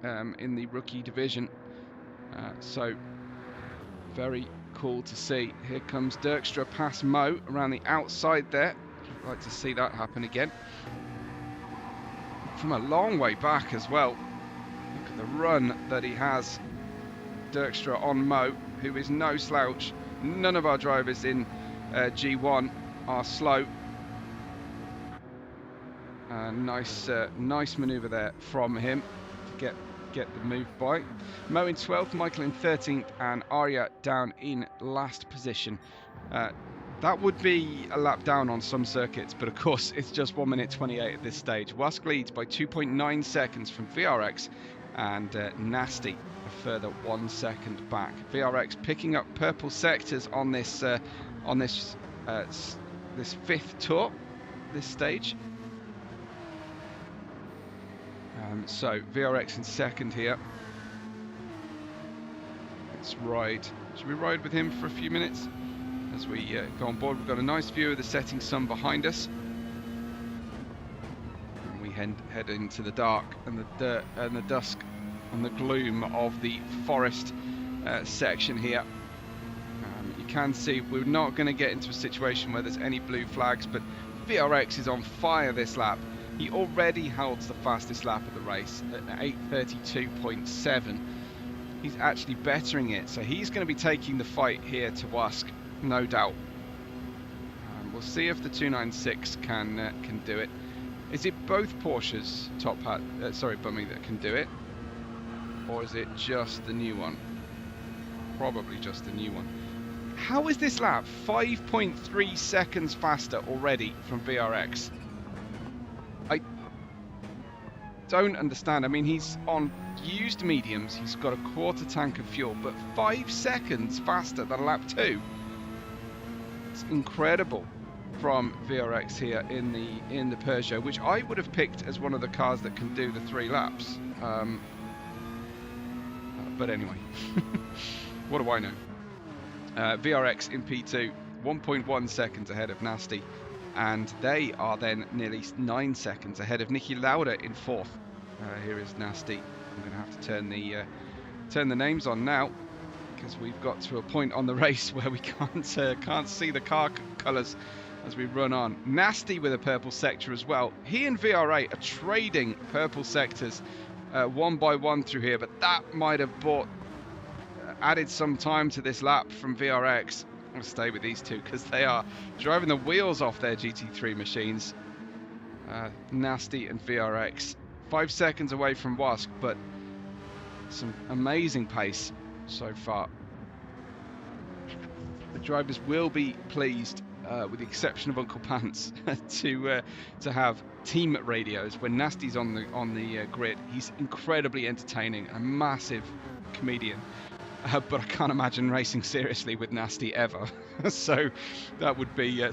in the rookie division. So very cool to see. Here comes Dirkstra past Mo around the outside there. I'd like to see that happen again. From a long way back as well. Look at the run that he has. Dirkstra on Mo, who is no slouch. None of our drivers in G1 are slow. Nice manoeuvre there from him to get the move by. Mo in 12th, Michael in 13th, and Arya down in last position. That would be a lap down on some circuits, but of course it's just 1 minute 28 at this stage. Wask leads by 2.9 seconds from VRX, and Nasty a further 1 second back. VRX picking up purple sectors on this 5th tour, this stage. So VRX in second here. Let's ride. Should we ride with him for a few minutes as we go on board? We've got a nice view of the setting sun behind us. And we head into the dark and the dirt and the dusk and the gloom of the forest section here. You can see we're not going to get into a situation where there's any blue flags, but VRX is on fire this lap. He already holds the fastest lap of the race at 8:32.7. He's actually bettering it, so he's going to be taking the fight here to Wask, no doubt. We'll see if the 296 can do it. Is it both Porsches, Top Hat, Bummy, that can do it, or is it just the new one? Probably just the new one. How is this lap 5.3 seconds faster already from VRX? I don't understand. I mean, he's on used mediums, he's got a quarter tank of fuel, but 5 seconds faster than lap 2. It's incredible from VRX here in the Peugeot, which I would have picked as one of the cars that can do the 3 laps. But anyway, what do I know? VRX in P2, 1.1 seconds ahead of Nasty. And they are then nearly 9 seconds ahead of Niki Lauda in 4th. Here is Nasty. I'm going to have to turn the names on now, because we've got to a point on the race where we can't see the car colours as we run on. Nasty with a purple sector as well. He and VR8 are trading purple sectors one by one through here, but that might have added some time to this lap from VRX. I'll stay with these two because they are driving the wheels off their GT3 machines. Nasty and VRX. 5 seconds away from Wask, but some amazing pace so far. The drivers will be pleased, with the exception of Uncle Pants, to have team radios when Nasty's on the grid. He's incredibly entertaining, a massive comedian, but I can't imagine racing seriously with Nasty ever. So that would be a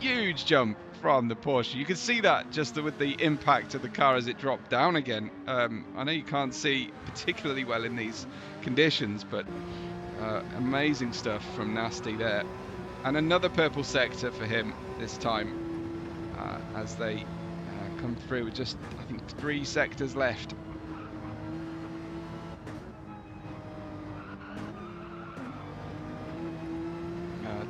huge jump from the Porsche. You can see that just with the impact of the car as it dropped down again. I know you can't see particularly well in these conditions, but amazing stuff from Nasty there. And another purple sector for him this time, as they come through with just, I think, 3 sectors left.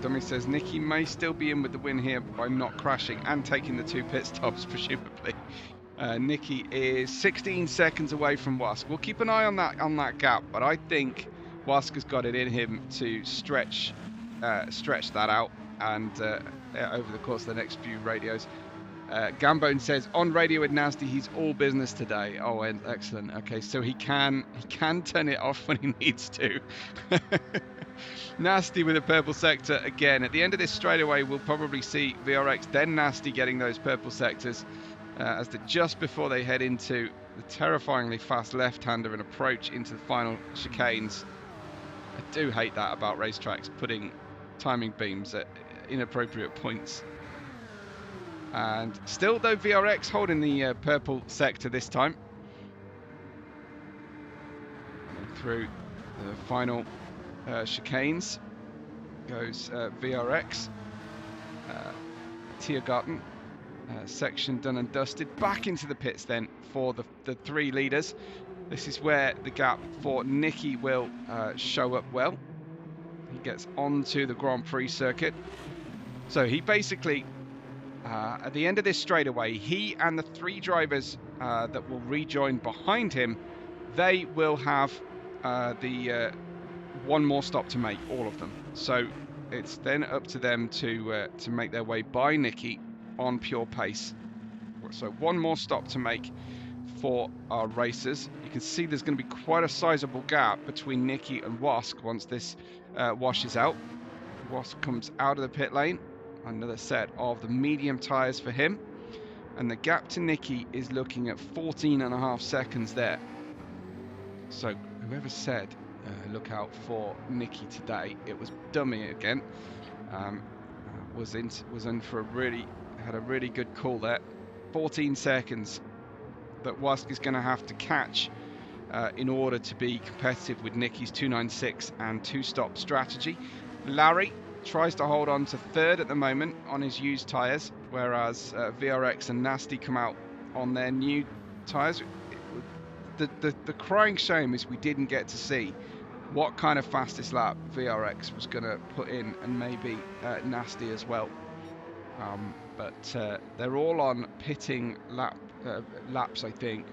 Dummy says Nicky may still be in with the win here by not crashing and taking the 2 pit stops, presumably. Nicky is 16 seconds away from Wask. We'll keep an eye on that gap, but I think Wask has got it in him to stretch that out, and over the course of the next few radios. Gambone says on radio with Nasty, he's all business today. Oh, excellent. Okay, so he can turn it off when he needs to. Nasty with a purple sector again. At the end of this straightaway, we'll probably see VRX, then Nasty getting those purple sectors, as just before they head into the terrifyingly fast left-hander and approach into the final chicanes. I do hate that about racetracks, putting timing beams at inappropriate points. And still, though, VRX holding the purple sector this time. And through the final chicanes goes VRX. Tiergarten section done and dusted. Back into the pits then for the 3 leaders. This is where the gap for Nicky will show up well. He gets onto the Grand Prix circuit. So he basically, at the end of this straightaway, he and the 3 drivers that will rejoin behind him, they will have the 1 more stop to make, all of them. So it's then up to them to make their way by Nicky on pure pace. So 1 more stop to make for our racers. You can see there's going to be quite a sizable gap between Nicky and Wask once this washes out. Wask comes out of the pit lane. Another set of the medium tyres for him. And the gap to Nicky is looking at 14.5 seconds there. So whoever said look out for Nicky today, it was dummy again. Was in for had a really good call there. 14 seconds that Wask is going to have to catch in order to be competitive with Nicky's 296 and 2-stop strategy. Larry tries to hold on to 3rd at the moment on his used tyres, whereas VRX and Nasty come out on their new tyres. The crying shame is we didn't get to see what kind of fastest lap VRX was going to put in, and maybe Nasty as well. But they're all on pitting laps, I think.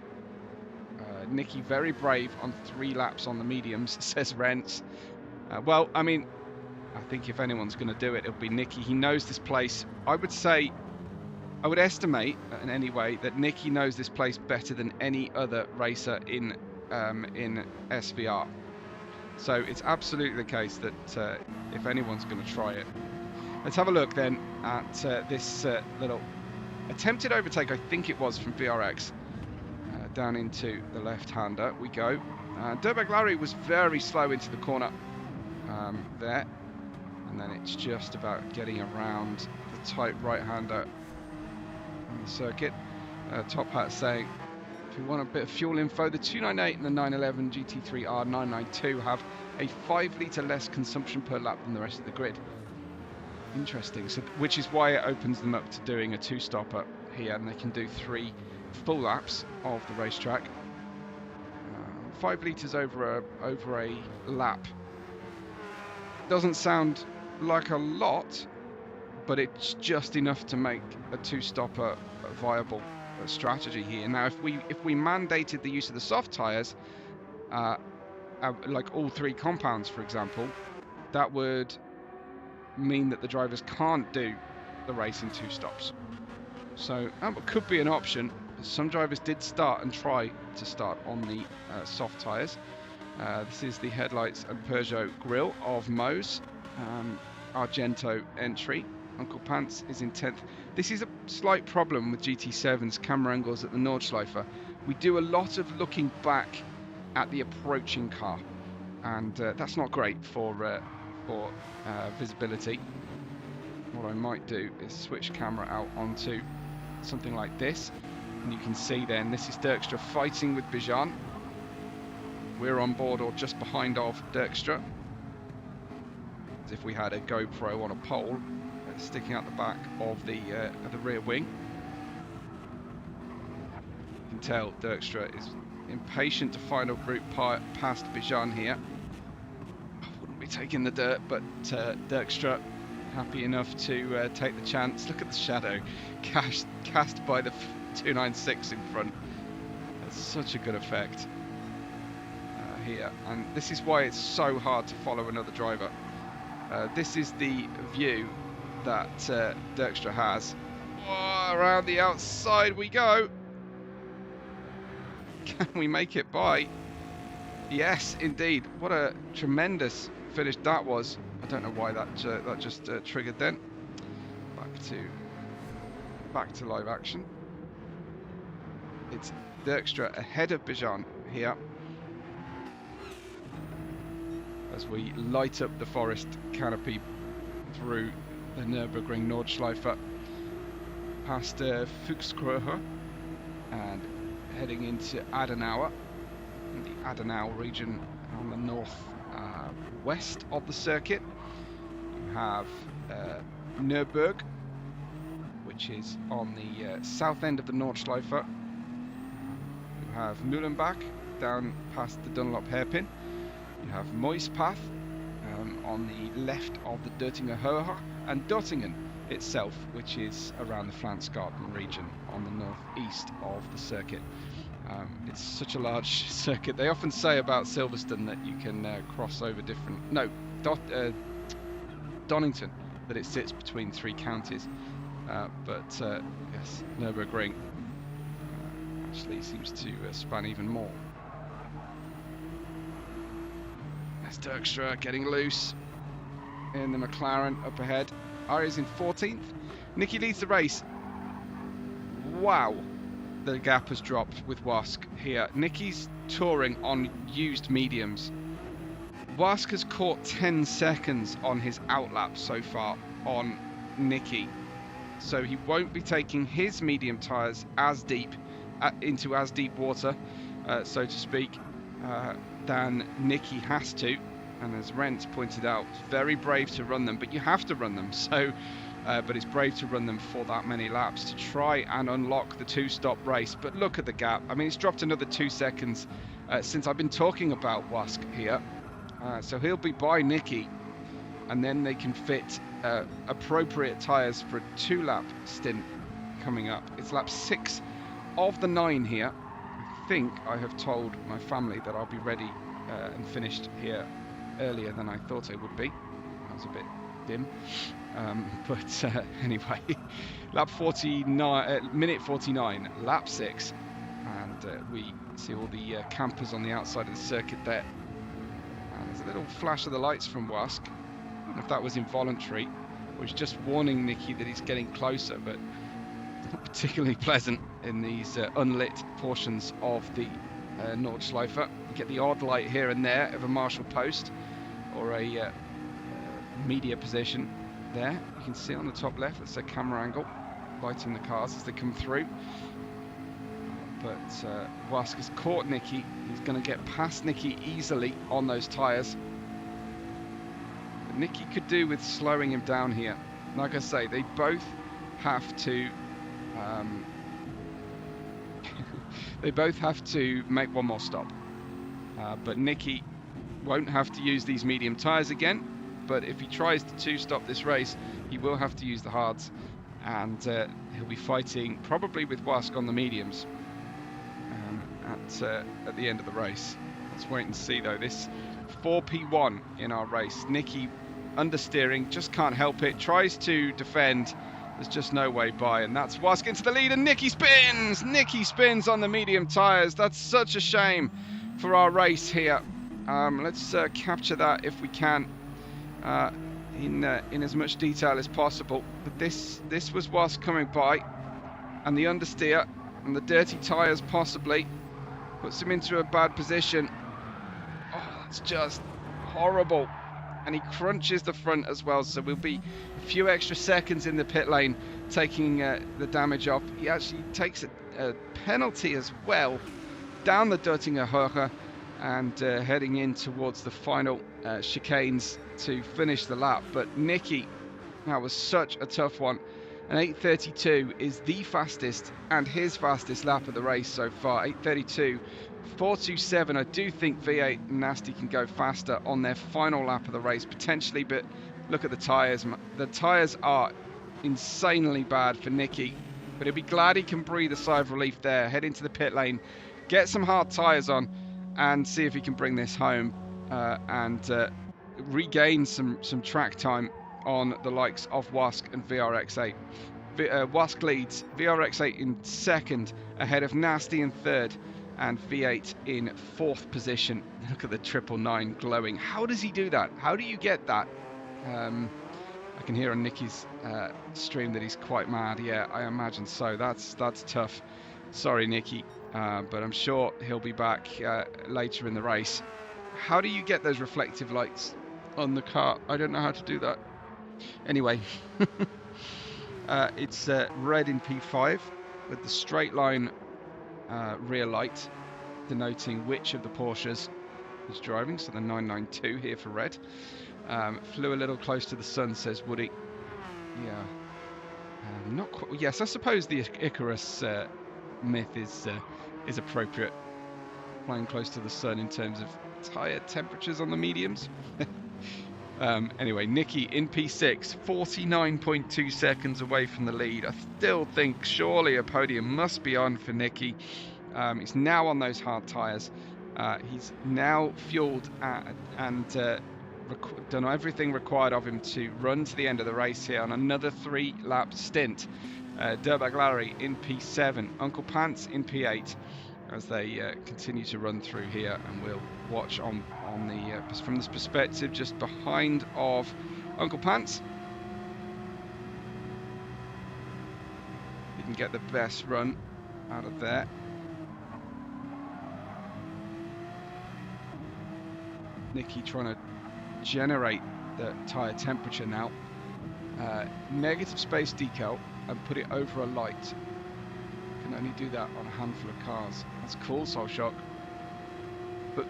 Nicky very brave on 3 laps on the mediums, says Rents. Well, I mean, I think if anyone's going to do it, it'll be Nicky. He knows this place. I would estimate in any way that Nicky knows this place better than any other racer in SVR. So it's absolutely the case that if anyone's going to try it. Let's have a look then at this little attempted overtake, I think it was, from VRX. Down into the left-hander we go. Dirtbag Larry was very slow into the corner there. And then it's just about getting around the tight right-hander on the circuit. Top Hat saying, if you want a bit of fuel info, the 298 and the 911 GT3 R992 have a 5 litre less consumption per lap than the rest of the grid. Interesting, so which is why it opens them up to doing a 2-stopper here, and they can do 3 full laps of the racetrack. 5 litres over a lap doesn't sound like a lot, but it's just enough to make a two-stopper a viable strategy here. Now, if we mandated the use of the soft tyres, like all 3 compounds, for example, that would mean that the drivers can't do the race in 2 stops. So that could be an option. Some drivers did start and try to start on the soft tyres. This is the headlights and Peugeot grille of Mo's Argento entry. Uncle Pants is in 10th. This is a slight problem with GT7's camera angles at the Nordschleife. We do a lot of looking back at the approaching car, and that's not great for visibility. What I might do is switch camera out onto something like this, and you can see then this is Dirkstra fighting with Bijan. We're on board or just behind of Dirkstra, as if we had a GoPro on a pole sticking out the back of the rear wing. You can tell Dirkstra is impatient to find a route past Bijan here. I wouldn't be taking the dirt, but Dirkstra happy enough to take the chance. Look at the shadow cast by the 296 in front. That's such a good effect here, and this is why it's so hard to follow another driver. This is the view that Dirkstra has. Whoa, around the outside we go. Can we make it by? Yes, indeed. What a tremendous finish that was. I don't know why that just triggered then. Back to live action. It's Dirkstra ahead of Bijan here, as we light up the forest canopy through the Nürburgring Nordshleife past Fuchsgröhe and heading into Adenauer, in the Adenau region on the north west of the circuit. You have Nürburg, which is on the south end of the Nordschleife. You have Mühlenbach down past the Dunlop hairpin. You have Moispath on the left of the Dörtinger Höhe, and Dottingen itself, which is around the Flansgarten region on the northeast of the circuit. It's such a large circuit. They often say about Silverstone that you can cross over different... No, Donington, that it sits between 3 counties. But yes, Nürburgring actually seems to span even more. There's Dirkstra getting loose in the McLaren up ahead. Aria's in 14th. Nicky leads the race. Wow, the gap has dropped with Wask here. Nicky's touring on used mediums. Wask has caught 10 seconds on his outlap so far on Nicky, so he won't be taking his medium tyres as deep into as deep water, so to speak, than Nicky has to. And as Rent pointed out, it's very brave to run them, but you have to run them. So, but it's brave to run them for that many laps to try and unlock the 2-stop race. But look at the gap. I mean, it's dropped another 2 seconds since I've been talking about Wask here. So he'll be by Nicky, and then they can fit appropriate tyres for a 2-lap stint coming up. It's lap 6 of the 9 here. I think I have told my family that I'll be ready and finished here earlier than I thought I would be. I was a bit dim, but anyway, lap 49, minute 49, lap 6, and we see all the campers on the outside of the circuit there. And there's a little flash of the lights from Wask. I don't know if that was involuntary or he's just warning Nicky that he's getting closer, but it's not particularly pleasant in these unlit portions of the Nordschleife. You get the odd light here and there of a marshal post or a media position there. You can see on the top left, that's a camera angle lighting the cars as they come through. But Wask has caught Nicky. He's going to get past Nicky easily on those tyres. But Nicky could do with slowing him down here. Like I say, they both have to they both have to make one more stop. But Nicky won't have to use these medium tyres again. but if he tries to two-stop this race, he will have to use the hards, and he'll be fighting probably with Wask on the mediums at the end of the race. Let's wait and see though. This 4P1 in our race. Nicky understeering, just can't help it. Tries to defend. There's just no way by, and that's Wask into the lead, and Nicky spins! Nicky spins on the medium tyres. That's such a shame for our race here. Let's capture that if we can in as much detail as possible. But this was Wask coming by, and the understeer and the dirty tyres possibly puts him into a bad position. Oh, that's just horrible. And he crunches the front as well, so we'll be a few extra seconds in the pit lane taking the damage off. He actually takes a penalty as well down the Duttinger Hoge and heading in towards the final chicanes to finish the lap. But Nicky, that was such a tough one. An 8:32 is the fastest and his fastest lap of the race so far. 8:32. 4:27. I do think V8 and Nasty can go faster on their final lap of the race, potentially, but look at the tyres. The tyres are insanely bad for Nicky, but he'll be glad he can breathe a sigh of relief there, head into the pit lane, get some hard tyres on, and see if he can bring this home and regain some track time on the likes of Wask and VRX8. Wask leads, VRX8 in second, ahead of Nasty in third, and V8 in fourth position. Look at the 999 glowing. How does he do that? How do you get that? I can hear on Nicky's stream that he's quite mad. Yeah, I imagine so. That's tough. Sorry, Nicky, but I'm sure he'll be back later in the race. How do you get those reflective lights on the car? I don't know how to do that. Anyway, it's red in P5 with the straight line rear light denoting which of the Porsches is driving, so the 992 here for red. Flew a little close to the sun, says Woody. Yeah, not quite. Yes, I suppose the Icarus myth is appropriate. Flying close to the sun in terms of tyre temperatures on the mediums. Anyway, Nicky in P6, 49.2 seconds away from the lead. I still think surely a podium must be on for Nicky. He's now on those hard tyres. He's now fueled and done everything required of him to run to the end of the race here on another 3-lap stint. Dirtbag Larry in P7, Uncle Pants in P8 as they continue to run through here, and we'll watch on the from this perspective just behind of Uncle Pants. He can get the best run out of there. Nicky trying to generate the tyre temperature now. Negative space decal and put it over a light. Can only do that on a handful of cars. That's cool, Soul Shock. But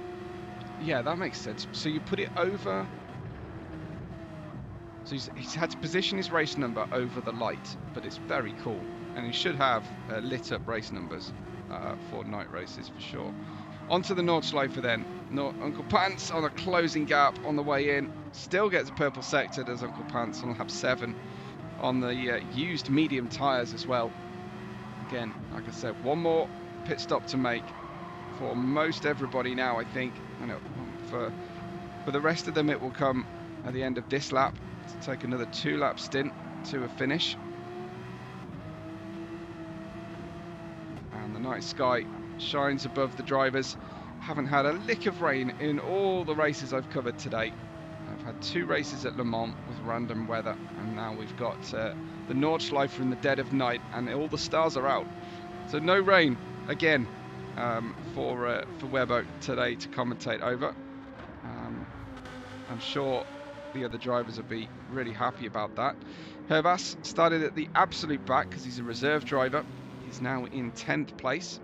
yeah, that makes sense. So you put it over. So he's had to position his race number over the light, but it's very cool, and he should have lit up race numbers for night races for sure. Onto the Nordshleife then. Uncle Pants on a closing gap on the way in. Still gets a purple sector, does Uncle Pants on lap 7 on the used medium tyres as well. Again, like I said, one more pit stop to make for most everybody now, I think. I know for the rest of them it will come at the end of this lap to take another 2-lap stint to a finish. And the night sky shines above the drivers. Haven't had a lick of rain in all the races I've covered today. I've had 2 races at Le Mans with random weather, and now we've got the Nordschleife in the dead of night, and all the stars are out. So no rain again for Webbo today to commentate over. I'm sure the other drivers will be really happy about that. Hervas started at the absolute back because he's a reserve driver. He's now in 10th place.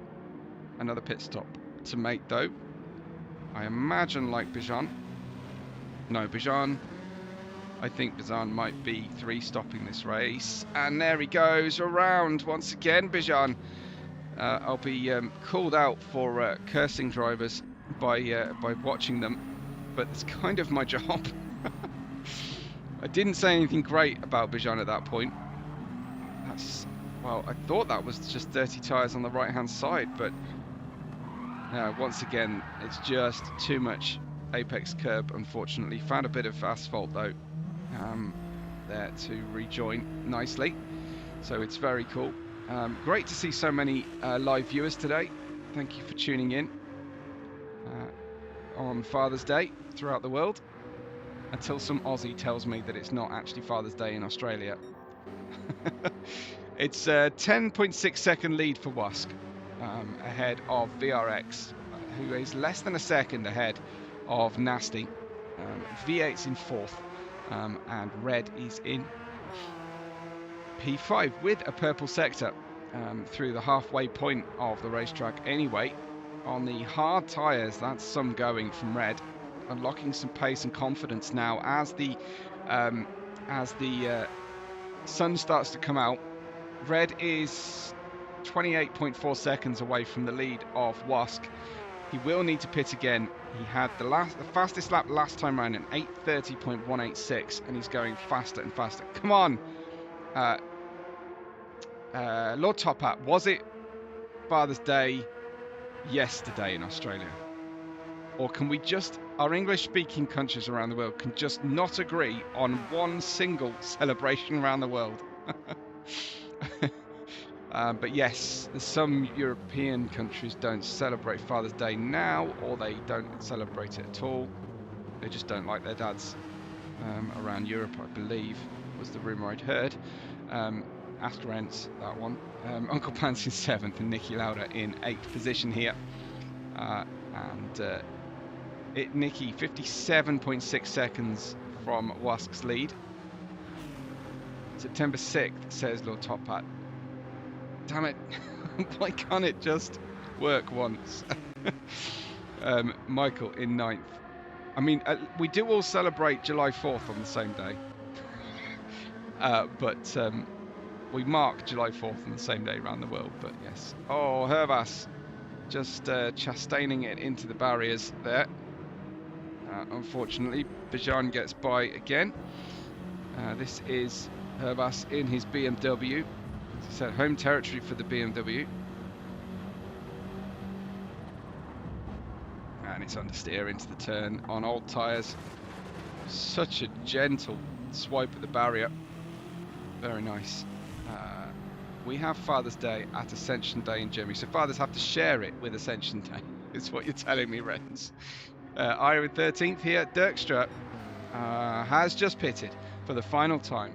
Another pit stop to make though. I imagine like Bijan. No, Bijan. I think Bijan might be 3-stopping this race. And there he goes around once again, Bijan. I'll be called out for cursing drivers by watching them, but it's kind of my job. I didn't say anything great about Bijan at that point. Well, I thought that was just dirty tyres on the right-hand side, but once again, it's just too much apex curb, unfortunately. Found a bit of asphalt, though, there to rejoin nicely. So it's very cool. Great to see so many live viewers today. Thank you for tuning in on Father's Day throughout the world. Until some Aussie tells me that it's not actually Father's Day in Australia. It's a 10.6 second lead for Wusk, ahead of VRX, who is less than a second ahead of Nasty. V8's in 4th, and Red is in P5 with a purple sector through the halfway point of the racetrack anyway. On the hard tyres, that's some going from Red, unlocking some pace and confidence now as the sun starts to come out. Red is 28.4 seconds away from the lead of Wusk. He will need to pit again. He had the fastest lap last time around in 8:30.186, and he's going faster and faster. Come on, Lord Top Hat, was it Father's Day yesterday in Australia? Or can we just, our English-speaking countries around the world can just not agree on one single celebration around the world? But yes, some European countries don't celebrate Father's Day now, or they don't celebrate it at all. They just don't like their dads around Europe, I believe, was the rumour I'd heard. Ask Rents, that one. Uncle Pants in 7th and Nicky Lauda in 8th position here. Nicky, 57.6 seconds from Wusk's lead. September 6th, says Lord Top Hat. Damn it, why can't it just work once? Michael in 9th. I mean, we do all celebrate July 4th on the same day. But we mark July 4th on the same day around the world, but yes. Oh, Hervas just chastaining it into the barriers there. Unfortunately, Bijan gets by again. This is Hervas in his BMW. As I said, home territory for the BMW. And it's understeer into the turn on old tyres. Such a gentle swipe at the barrier. Very nice. We have Father's Day at Ascension Day in Germany, so fathers have to share it with Ascension Day, is what you're telling me, Renz. Ira 13th here. Dirkstra has just pitted for the final time.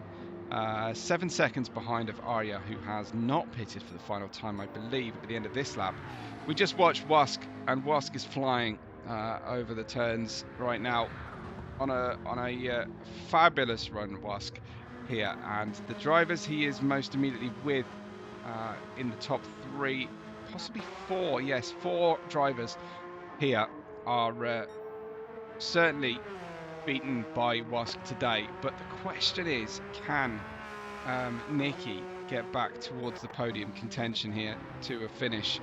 7 seconds behind of Arya, who has not pitted for the final time, I believe, at the end of this lap. We just watched Wusk, and Wusk is flying over the turns right now on a fabulous run, Wusk here. And the drivers he is most immediately with in the top 3, possibly 4, yes, 4 drivers here are certainly beaten by Wusk today, but the question is, can Nicky get back towards the podium contention here to a finish?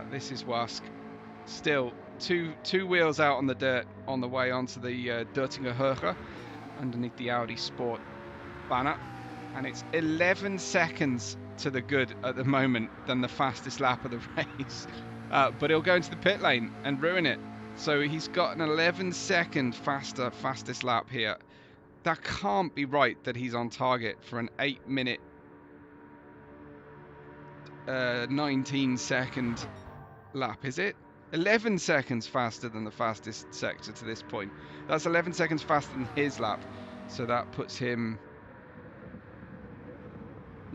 This is Wusk, still two wheels out on the dirt on the way onto the Dörtinger Höhe underneath the Audi Sport banner, and it's 11 seconds to the good at the moment than the fastest lap of the race, but he'll go into the pit lane and ruin it. So he's got an 11-second fastest lap here. That can't be right that he's on target for an 8-minute, 19-second lap, is it? 11 seconds faster than the fastest sector to this point. That's 11 seconds faster than his lap. So that puts him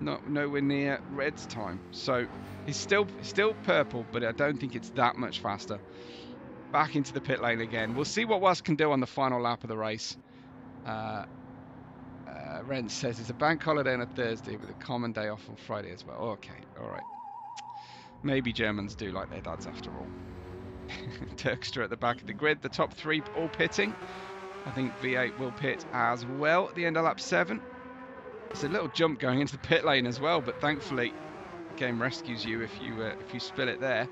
nowhere near Red's time. So he's still purple, but I don't think it's that much faster. Back into the pit lane again. We'll see what Wusk can do on the final lap of the race. Rent says it's a bank holiday on a Thursday with a common day off on Friday as well. Okay, all right. Maybe Germans do like their dads after all. Turkstra at the back of the grid. The top 3 all pitting. I think V8 will pit as well at the end of lap 7. It's a little jump going into the pit lane as well, but thankfully the game rescues you if you spill it there.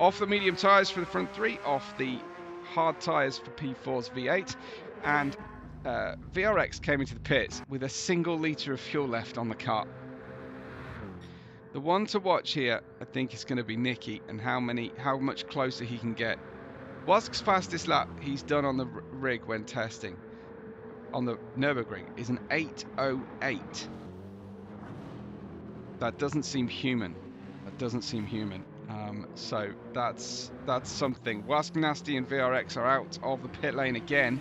Off the medium tyres for the front 3, off the hard tyres for P4's V8, and VRX came into the pits with a single litre of fuel left on the car. The one to watch here, I think, is going to be Nicky and how much closer he can get. Wask's fastest lap he's done on the rig when testing on the Nürburgring is an 8:08. That doesn't seem human. That doesn't seem human. So that's something. Wask, Nasty, and VRX are out of the pit lane again.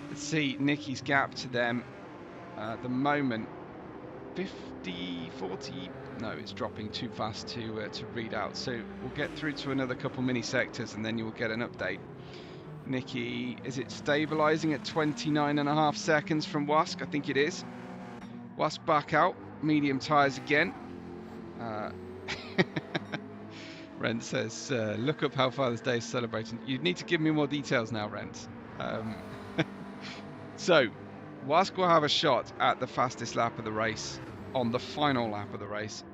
Let's see Nicky's gap to them at the moment. 50, 40. No, it's dropping too fast to read out. So we'll get through to another couple mini sectors, and then you will get an update. Nicky, is it stabilising at 29.5 seconds from Wask? I think it is. Wask back out. Medium tyres again. Rent says, look up how Father's Day is celebrating. You need to give me more details now, Rent. So, Wask will have a shot at the fastest lap of the race on the final lap of the race.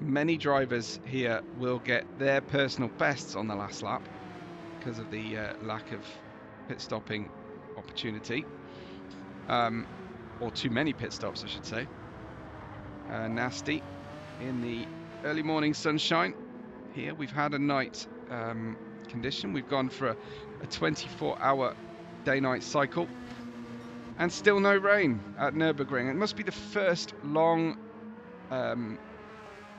Many drivers here will get their personal bests on the last lap because of the lack of pit stopping opportunity, or too many pit stops, I should say. Nasty in the early morning sunshine. Here we've had a night condition. We've gone for a 24-hour day-night cycle, and still no rain at Nürburgring. It must be the first long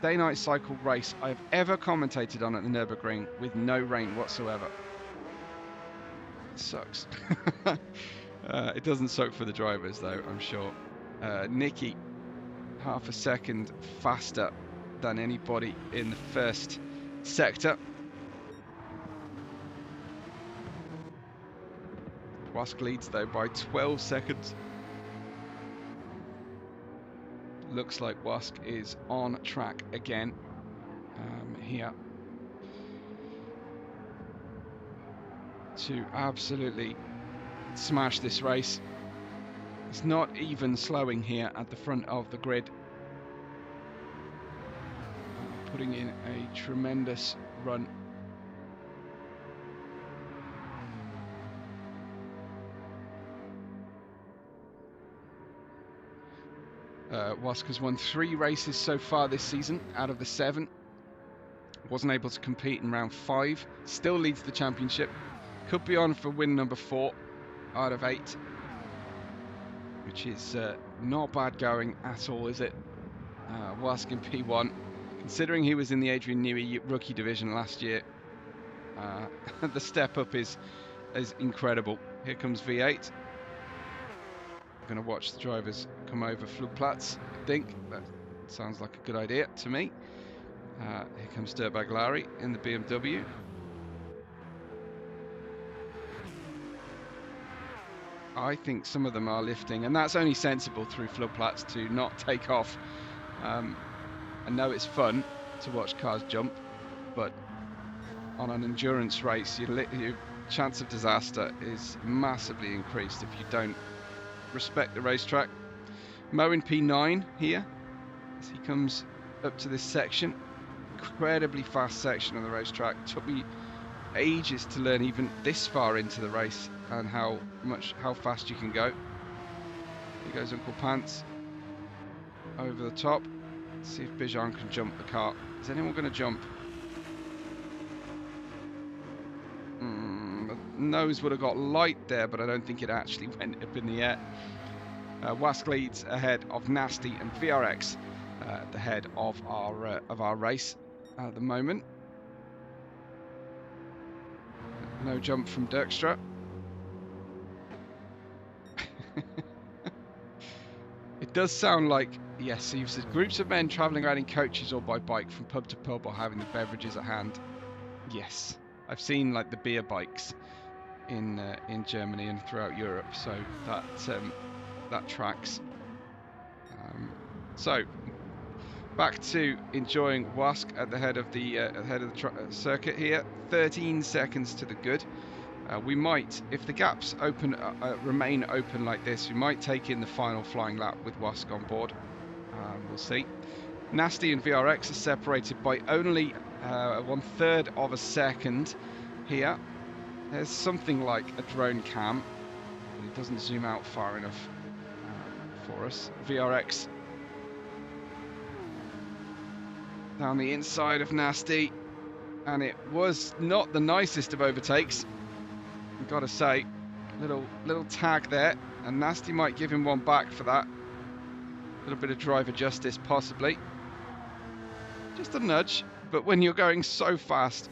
day-night cycle race I've ever commentated on at the Nürburgring with no rain whatsoever. It sucks. It doesn't suck for the drivers though, I'm sure. Nicky, half a second faster than anybody in the first sector. Wask leads though by 12 seconds. Looks like Wask is on track again here to absolutely smash this race. It's not even slowing here at the front of the grid. Putting in a tremendous run. Wask has won 3 races so far this season out of the 7. Wasn't able to compete in round 5. Still leads the championship. Could be on for win number 4 out of 8. Which is not bad going at all, is it? Wask in P1. Considering he was in the Adrian Newey rookie division last year, the step up is incredible. Here comes V8. I'm going to watch the drivers come over Flugplatz. I think that sounds like a good idea to me. Here comes Dirtbag Larry in the BMW. I think some of them are lifting, and that's only sensible through Flugplatz to not take off. I know it's fun to watch cars jump, but on an endurance race, your chance of disaster is massively increased if you don't respect the racetrack. Mo in P9 here as he comes up to this section. Incredibly fast section of the racetrack. Took me ages to learn even this far into the race and how fast you can go. Here goes Uncle Pants over the top. Let's see if Bijan can jump the car. Is anyone going to jump? Nose would have got light there, but I don't think it actually went up in the air. Wask leads ahead of Nasty and VRX at the head of our race at the moment. No jump from Dirkstra. It does sound like, yes, so you've said groups of men travelling around in coaches or by bike from pub to pub or having the beverages at hand. Yes, I've seen like the beer bikes in Germany and throughout Europe, so that tracks. So back to enjoying Wask at the head of the circuit here. 13 seconds to the good. We might, if the gaps remain open like this, we might take in the final flying lap with Wask on board. We'll see. Nasty and VRX are separated by only 1/3 of a second here. There's something like a drone cam but it doesn't zoom out far enough for us. VRX down the inside of Nasty, and it was not the nicest of overtakes, I've got to say. Little tag there, and Nasty might give him one back for that. A little bit of driver justice possibly, just a nudge, but when you're going so fast,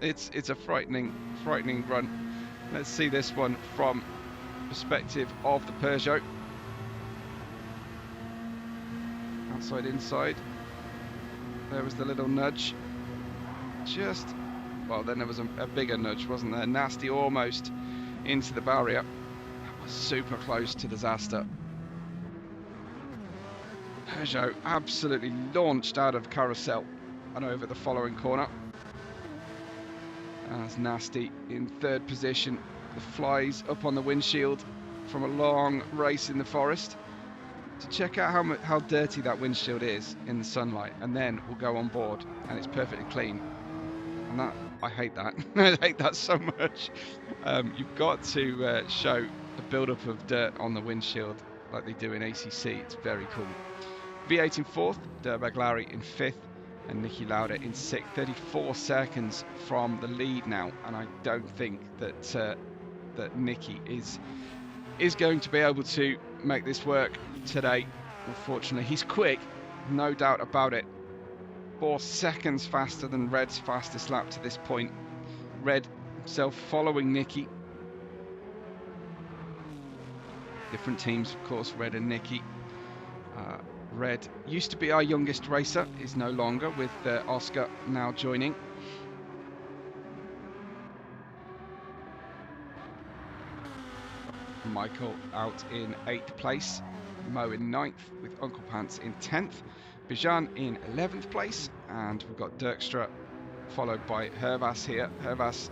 it's a frightening run. Let's see this one from perspective of the Peugeot. Outside, inside. There was the little nudge. Well, then there was a bigger nudge, wasn't there? Nasty almost into the barrier. That was super close to disaster. Peugeot absolutely launched out of carousel and over the following corner. As Nasty in third position. The flies up on the windshield from a long race in the forest. To check out how dirty that windshield is in the sunlight, and then we'll go on board and it's perfectly clean. And that, I hate that. I hate that so much. You've got to show the build-up of dirt on the windshield like they do in ACC. It's very cool. V8 in fourth, Dirtbag Larry in fifth, and Niki Lauda in sixth. 34 seconds from the lead now, and I don't think that that Niki is going to be able to make this work today. Unfortunately, he's quick, no doubt about it. 4 seconds faster than Red's fastest lap to this point. Red himself following Niki. Different teams, of course, Red and Niki. Red used to be our youngest racer, is no longer, with Oscar now joining. Michael out in 8th place, Mo in 9th, with Uncle Pants in 10th, Bijan in 11th place, and we've got Dirkstra followed by Hervas here. Hervas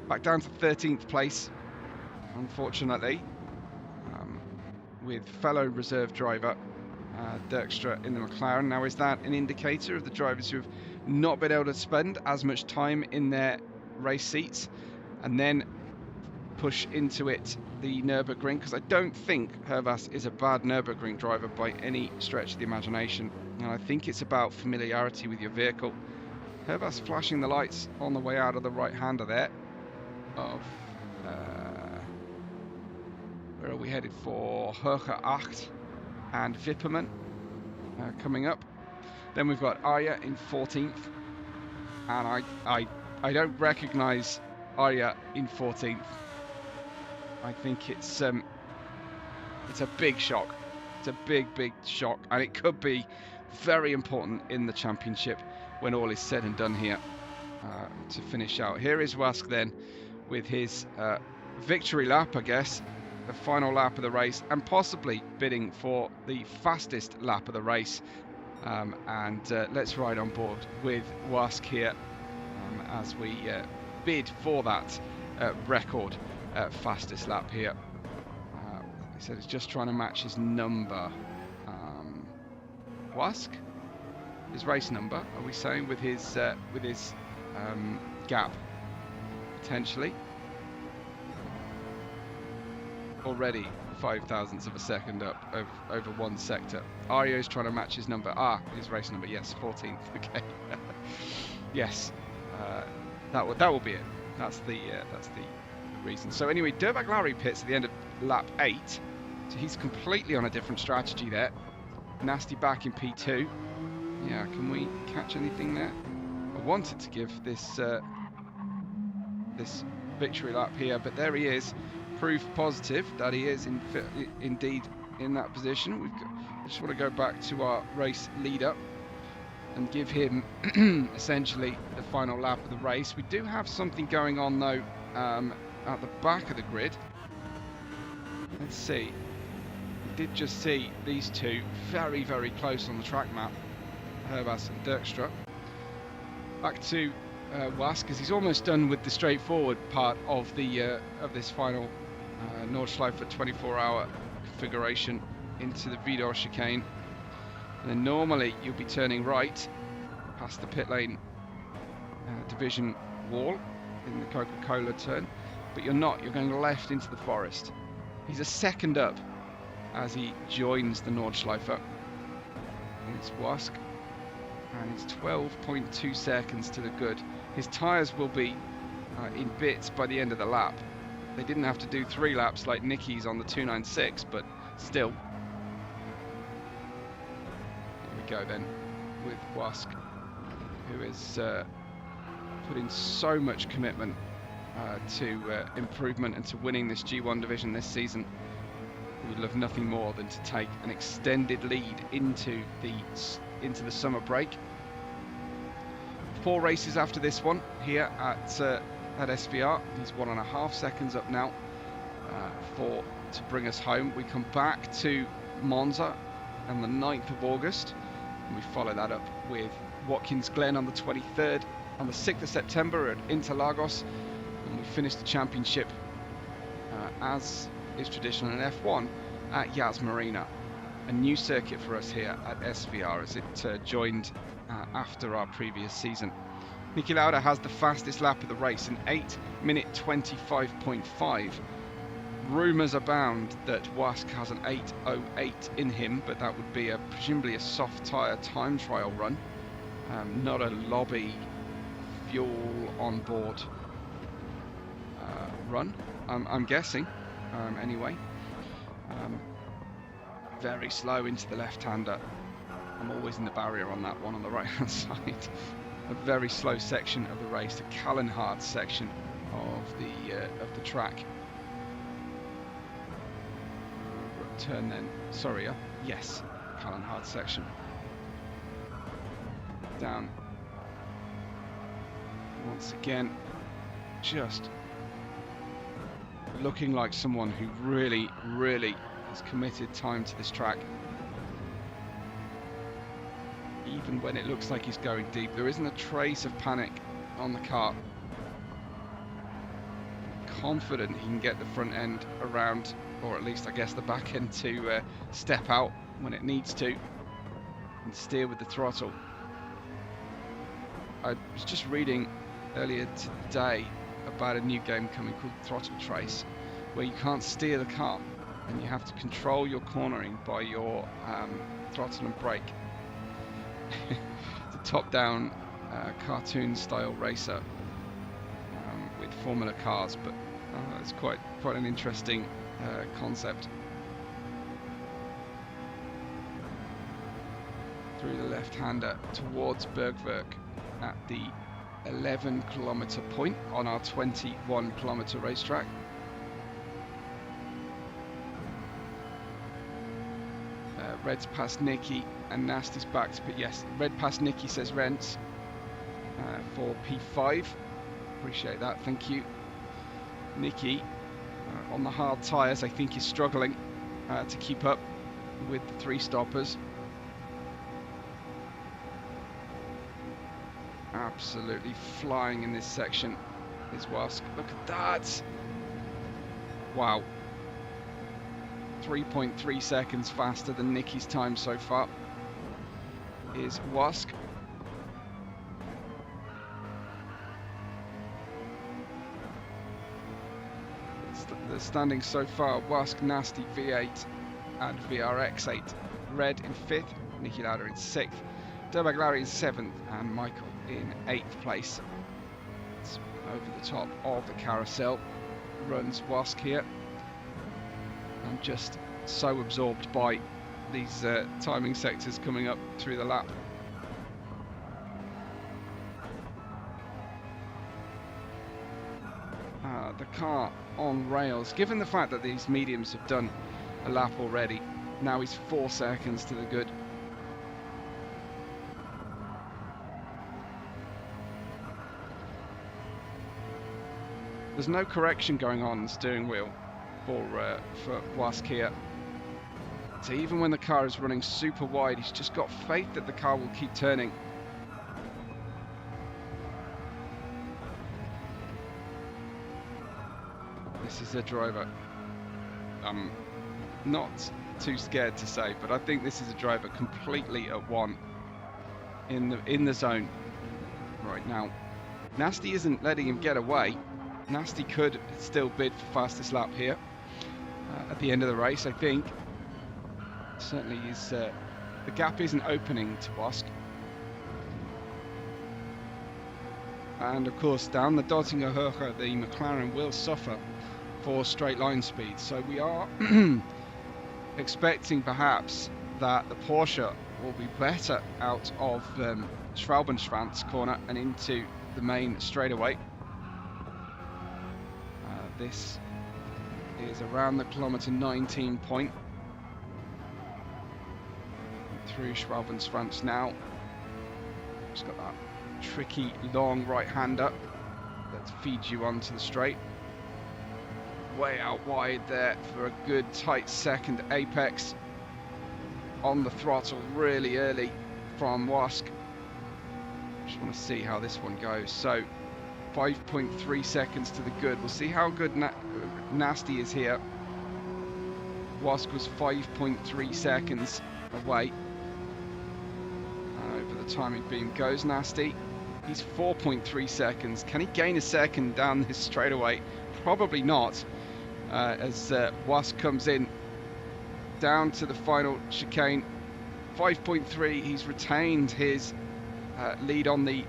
back down to 13th place, unfortunately, with fellow reserve driver Dirkstra in the McLaren. Now, is that an indicator of the drivers who have not been able to spend as much time in their race seats and then push into it the Nürburgring? Because I don't think Hervas is a bad Nürburgring driver by any stretch of the imagination, and I think it's about familiarity with your vehicle. Hervas flashing the lights on the way out of the right-hander there of where are we headed for? Hoge 8 and Vipperman coming up. Then we've got Arya in 14th, and I don't recognise Arya in 14th. I think it's a big shock. It's a big shock, and it could be very important in the championship when all is said and done here to finish out. Here is Wask then with his victory lap, I guess, the final lap of the race, and possibly bidding for the fastest lap of the race. Let's ride on board with Wask here as we bid for that record fastest lap here. He said he's just trying to match his number. Wask, his race number, are we saying, with his gap potentially? Already 0.005 of a second up over one sector. Arya is trying to match his number. His race number. Yes, 14th. Okay. Yes, that will be it. That's the reason. So anyway, Dirtbag Larry pits at the end of lap 8. So he's completely on a different strategy there. Nasty back in P2. Yeah, can we catch anything there? I wanted to give this this victory lap here, but there he is. Proof positive that he is indeed in that position. I just want to go back to our race leader and give him essentially the final lap of the race. We do have something going on though at the back of the grid. Let's see. We did just see these two very close on the track map, Hervas and Dirkstra. Back to Wask, because he's almost done with the straightforward part of this final Nordshleife 24-hour configuration into the Vidor chicane. And then normally you'll be turning right past the pit lane division wall in the Coca-Cola turn, but you're not. You're going left into the forest He's a second up as he joins the Nordshleife. It's Wask, and it's 12.2 seconds to the good. His tyres will be in bits by the end of the lap. They didn't have to do 3 laps like Nicky's on the 296, but still. Here we go then with Wask, who is put in so much commitment to improvement and to winning this G1 division this season. We would love nothing more than to take an extended lead into the summer break. 4 races after this one here at SVR. He's 1.5 seconds up now to bring us home. We come back to Monza on the 9th of August, and we follow that up with Watkins Glen on the 23rd, on the 6th of September at Interlagos, and we finish the championship as is traditional in F1 at Yas Marina, a new circuit for us here at SVR as it joined after our previous season. Niki Lauda has the fastest lap of the race, an 8-minute 25.5. Rumours abound that Wask has an 8:08 in him, but that would be presumably a soft tyre time trial run, not a lobby fuel on board run, I'm guessing. Anyway, very slow into the left-hander. I'm always in the barrier on that one on the right-hand side. A very slow section of the race, the Kallenhardt section of the track. Turn then, sorry, yes, Kallenhardt section. Down once again, just looking like someone who really has committed time to this track. Even when it looks like he's going deep, there isn't a trace of panic on the car. Confident he can get the front end around, or at least I guess the back end, to step out when it needs to and steer with the throttle. I was just reading earlier today about a new game coming called Throttle Trace, where you can't steer the car and you have to control your cornering by your throttle and brake. It's a top-down cartoon-style racer with Formula cars, but it's quite an interesting concept. Through the left-hander towards Bergwerk at the 11-kilometre point on our 21-kilometre racetrack. Red's past Nicky and Nasty's back, but yes, Red past Nicky, says Rents, for P5. Appreciate that, thank you. Nicky on the hard tyres, I think is struggling to keep up with the 3 stoppers. Absolutely flying in this section is Wask. Look at that! Wow. 3.3 seconds faster than Nicky's time so far is Wask. The standings so far: Wask, Nasty, V8 and VRX8. Red in 5th, Niki Lauda in 6th, Dirbag Larry in 7th and Michael in 8th place. It's over the top of the carousel runs Wask here. I'm just so absorbed by these timing sectors coming up through the lap. The car on rails, given the fact that these mediums have done a lap already, now he's 4 seconds to the good. There's no correction going on the steering wheel for Wask here. So even when the car is running super wide, he's just got faith that the car will keep turning. This is a driver I'm not too scared to say, but I think this is a driver completely at one in the zone right now. Nasty isn't letting him get away. Nasty could still bid for fastest lap here. at the end of the race, I think. Certainly is, the gap isn't opening to Wask. And of course, down the Dottinger Hoche, the McLaren will suffer for straight line speed. So we are expecting perhaps that the Porsche will be better out of Schwalbenschwanz corner and into the main straightaway. This is around the kilometre 19 point through Schwalbenschwanz now. Just got that tricky long right-hander that feeds you onto the straight. Way out wide there for a good tight second apex. On the throttle really early from Wask. Just want to see how this one goes. So 5.3 seconds to the good. We'll see how good Nasty is here. Wask was 5.3 seconds away. Over the timing beam goes Nasty. He's 4.3 seconds. Can he gain a second down this straightaway? Probably not. As Wask comes in down to the final chicane. 5.3. He's retained his lead on the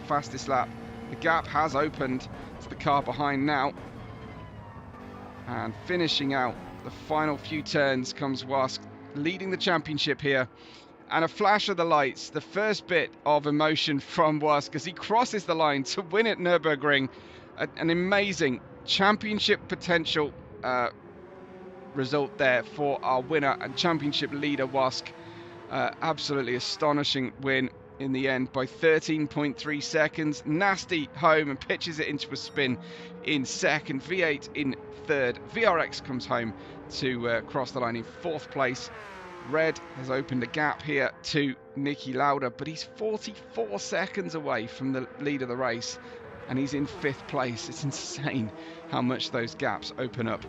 fastest lap. The gap has opened to the car behind now. And finishing out the final few turns comes Wask, leading the championship here. And a flash of the lights, the first bit of emotion from Wask as he crosses the line to win at Nürburgring. An amazing championship potential result there for our winner and championship leader Wask. Absolutely astonishing win in the end by 13.3 seconds. Nasty home and pitches it into a spin in second. V8 in third. VRX comes home to cross the line in fourth place. Red has opened a gap here to Niki Lauda, but he's 44 seconds away from the lead of the race, and he's in fifth place. It's insane how much those gaps open up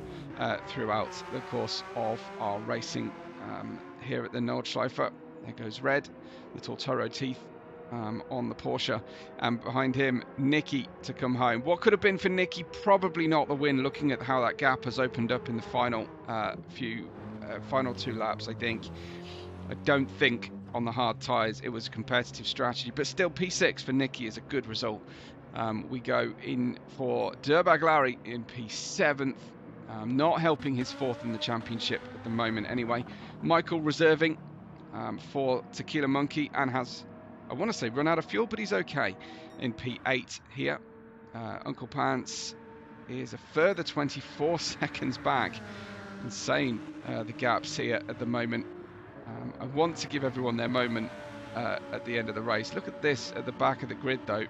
throughout the course of our racing here at the Nordshleife. There goes Red, little Toro teeth on the Porsche, and behind him Niki to come home. What could have been for Niki? Probably not the win, looking at how that gap has opened up in the final final two laps. I don't think on the hard tyres it was a competitive strategy, but still P6 for Niki is a good result. We go in for Nürburgring in P7th, not helping his fourth in the championship at the moment anyway. Michael reserving for Tequila Monkey and has, I want to say, run out of fuel, but he's okay in P8 here. Uncle Pants is a further 24 seconds back. Insane the gaps here at the moment. I want to give everyone their moment at the end of the race. Look at this at the back of the grid though.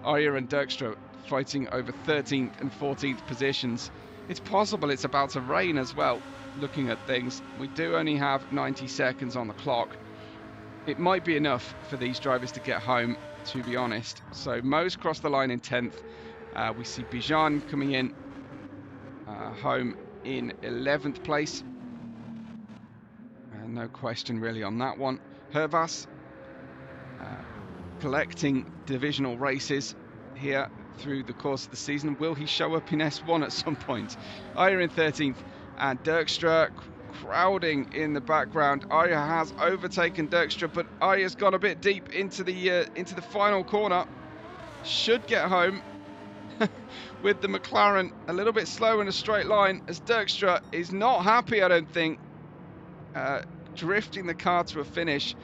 Arya and Dirkstra fighting over 13th and 14th positions. It's possible it's about to rain as well, looking at things. We do only have 90 seconds on the clock. It might be enough for these drivers to get home, to be honest. So Mo's crossed the line in 10th. We see Bijan coming in home in 11th place. No question really on that one. Hervas collecting divisional races here through the course of the season. Will he show up in S1 at some point? Arya in 13th and Dirkstra crowding in the background. Arya has overtaken Dirkstra, but Arya's gone a bit deep into the final corner. Should get home with the McLaren a little bit slow in a straight line, as Dirkstra is not happy, I don't think, drifting the car to a finish.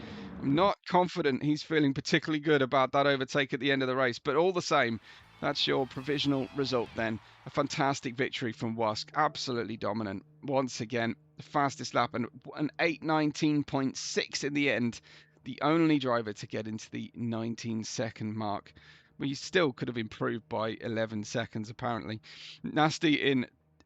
I'm not confident he's feeling particularly good about that overtake at the end of the race, but all the same, that's your provisional result then. A fantastic victory from Wask, absolutely dominant. Once again, the fastest lap, and an 8:19.6 in the end. The only driver to get into the 19-second mark. We still could have improved by 11 seconds, apparently. Nasty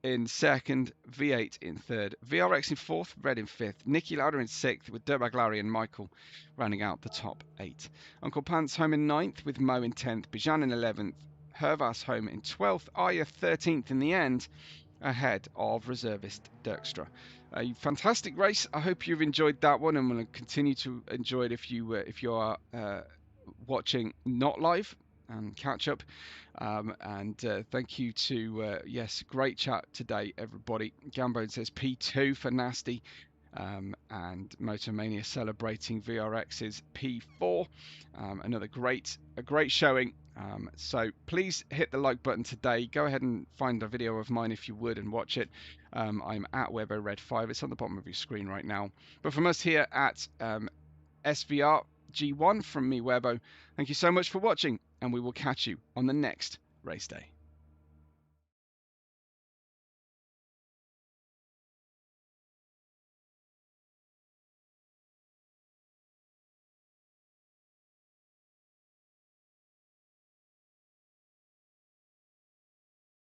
in second, V8 in third, VRX in fourth, Red in fifth, Niki Lauda in sixth, with Nürburgring and Michael rounding out the top 8. Uncle Pants home in 9th, with Mo in 10th, Bijan in 11th, Hervas home in 12th, Arya 13th in the end, ahead of reservist Dirkstra. A fantastic race. I hope you've enjoyed that one, and will continue to enjoy it if you are watching not live. and catch up. And thank you to, yes, great chat today, everybody. Gambone says P2 for nasty. And Motomania celebrating VRX's P4. Another great showing. So please hit the like button today. Go ahead and find a video of mine if you would and watch it. I'm at WeboRed5. It's on the bottom of your screen right now. But from us here at SVR G1, from me, Webo, thank you so much for watching, and we will catch you on the next race day.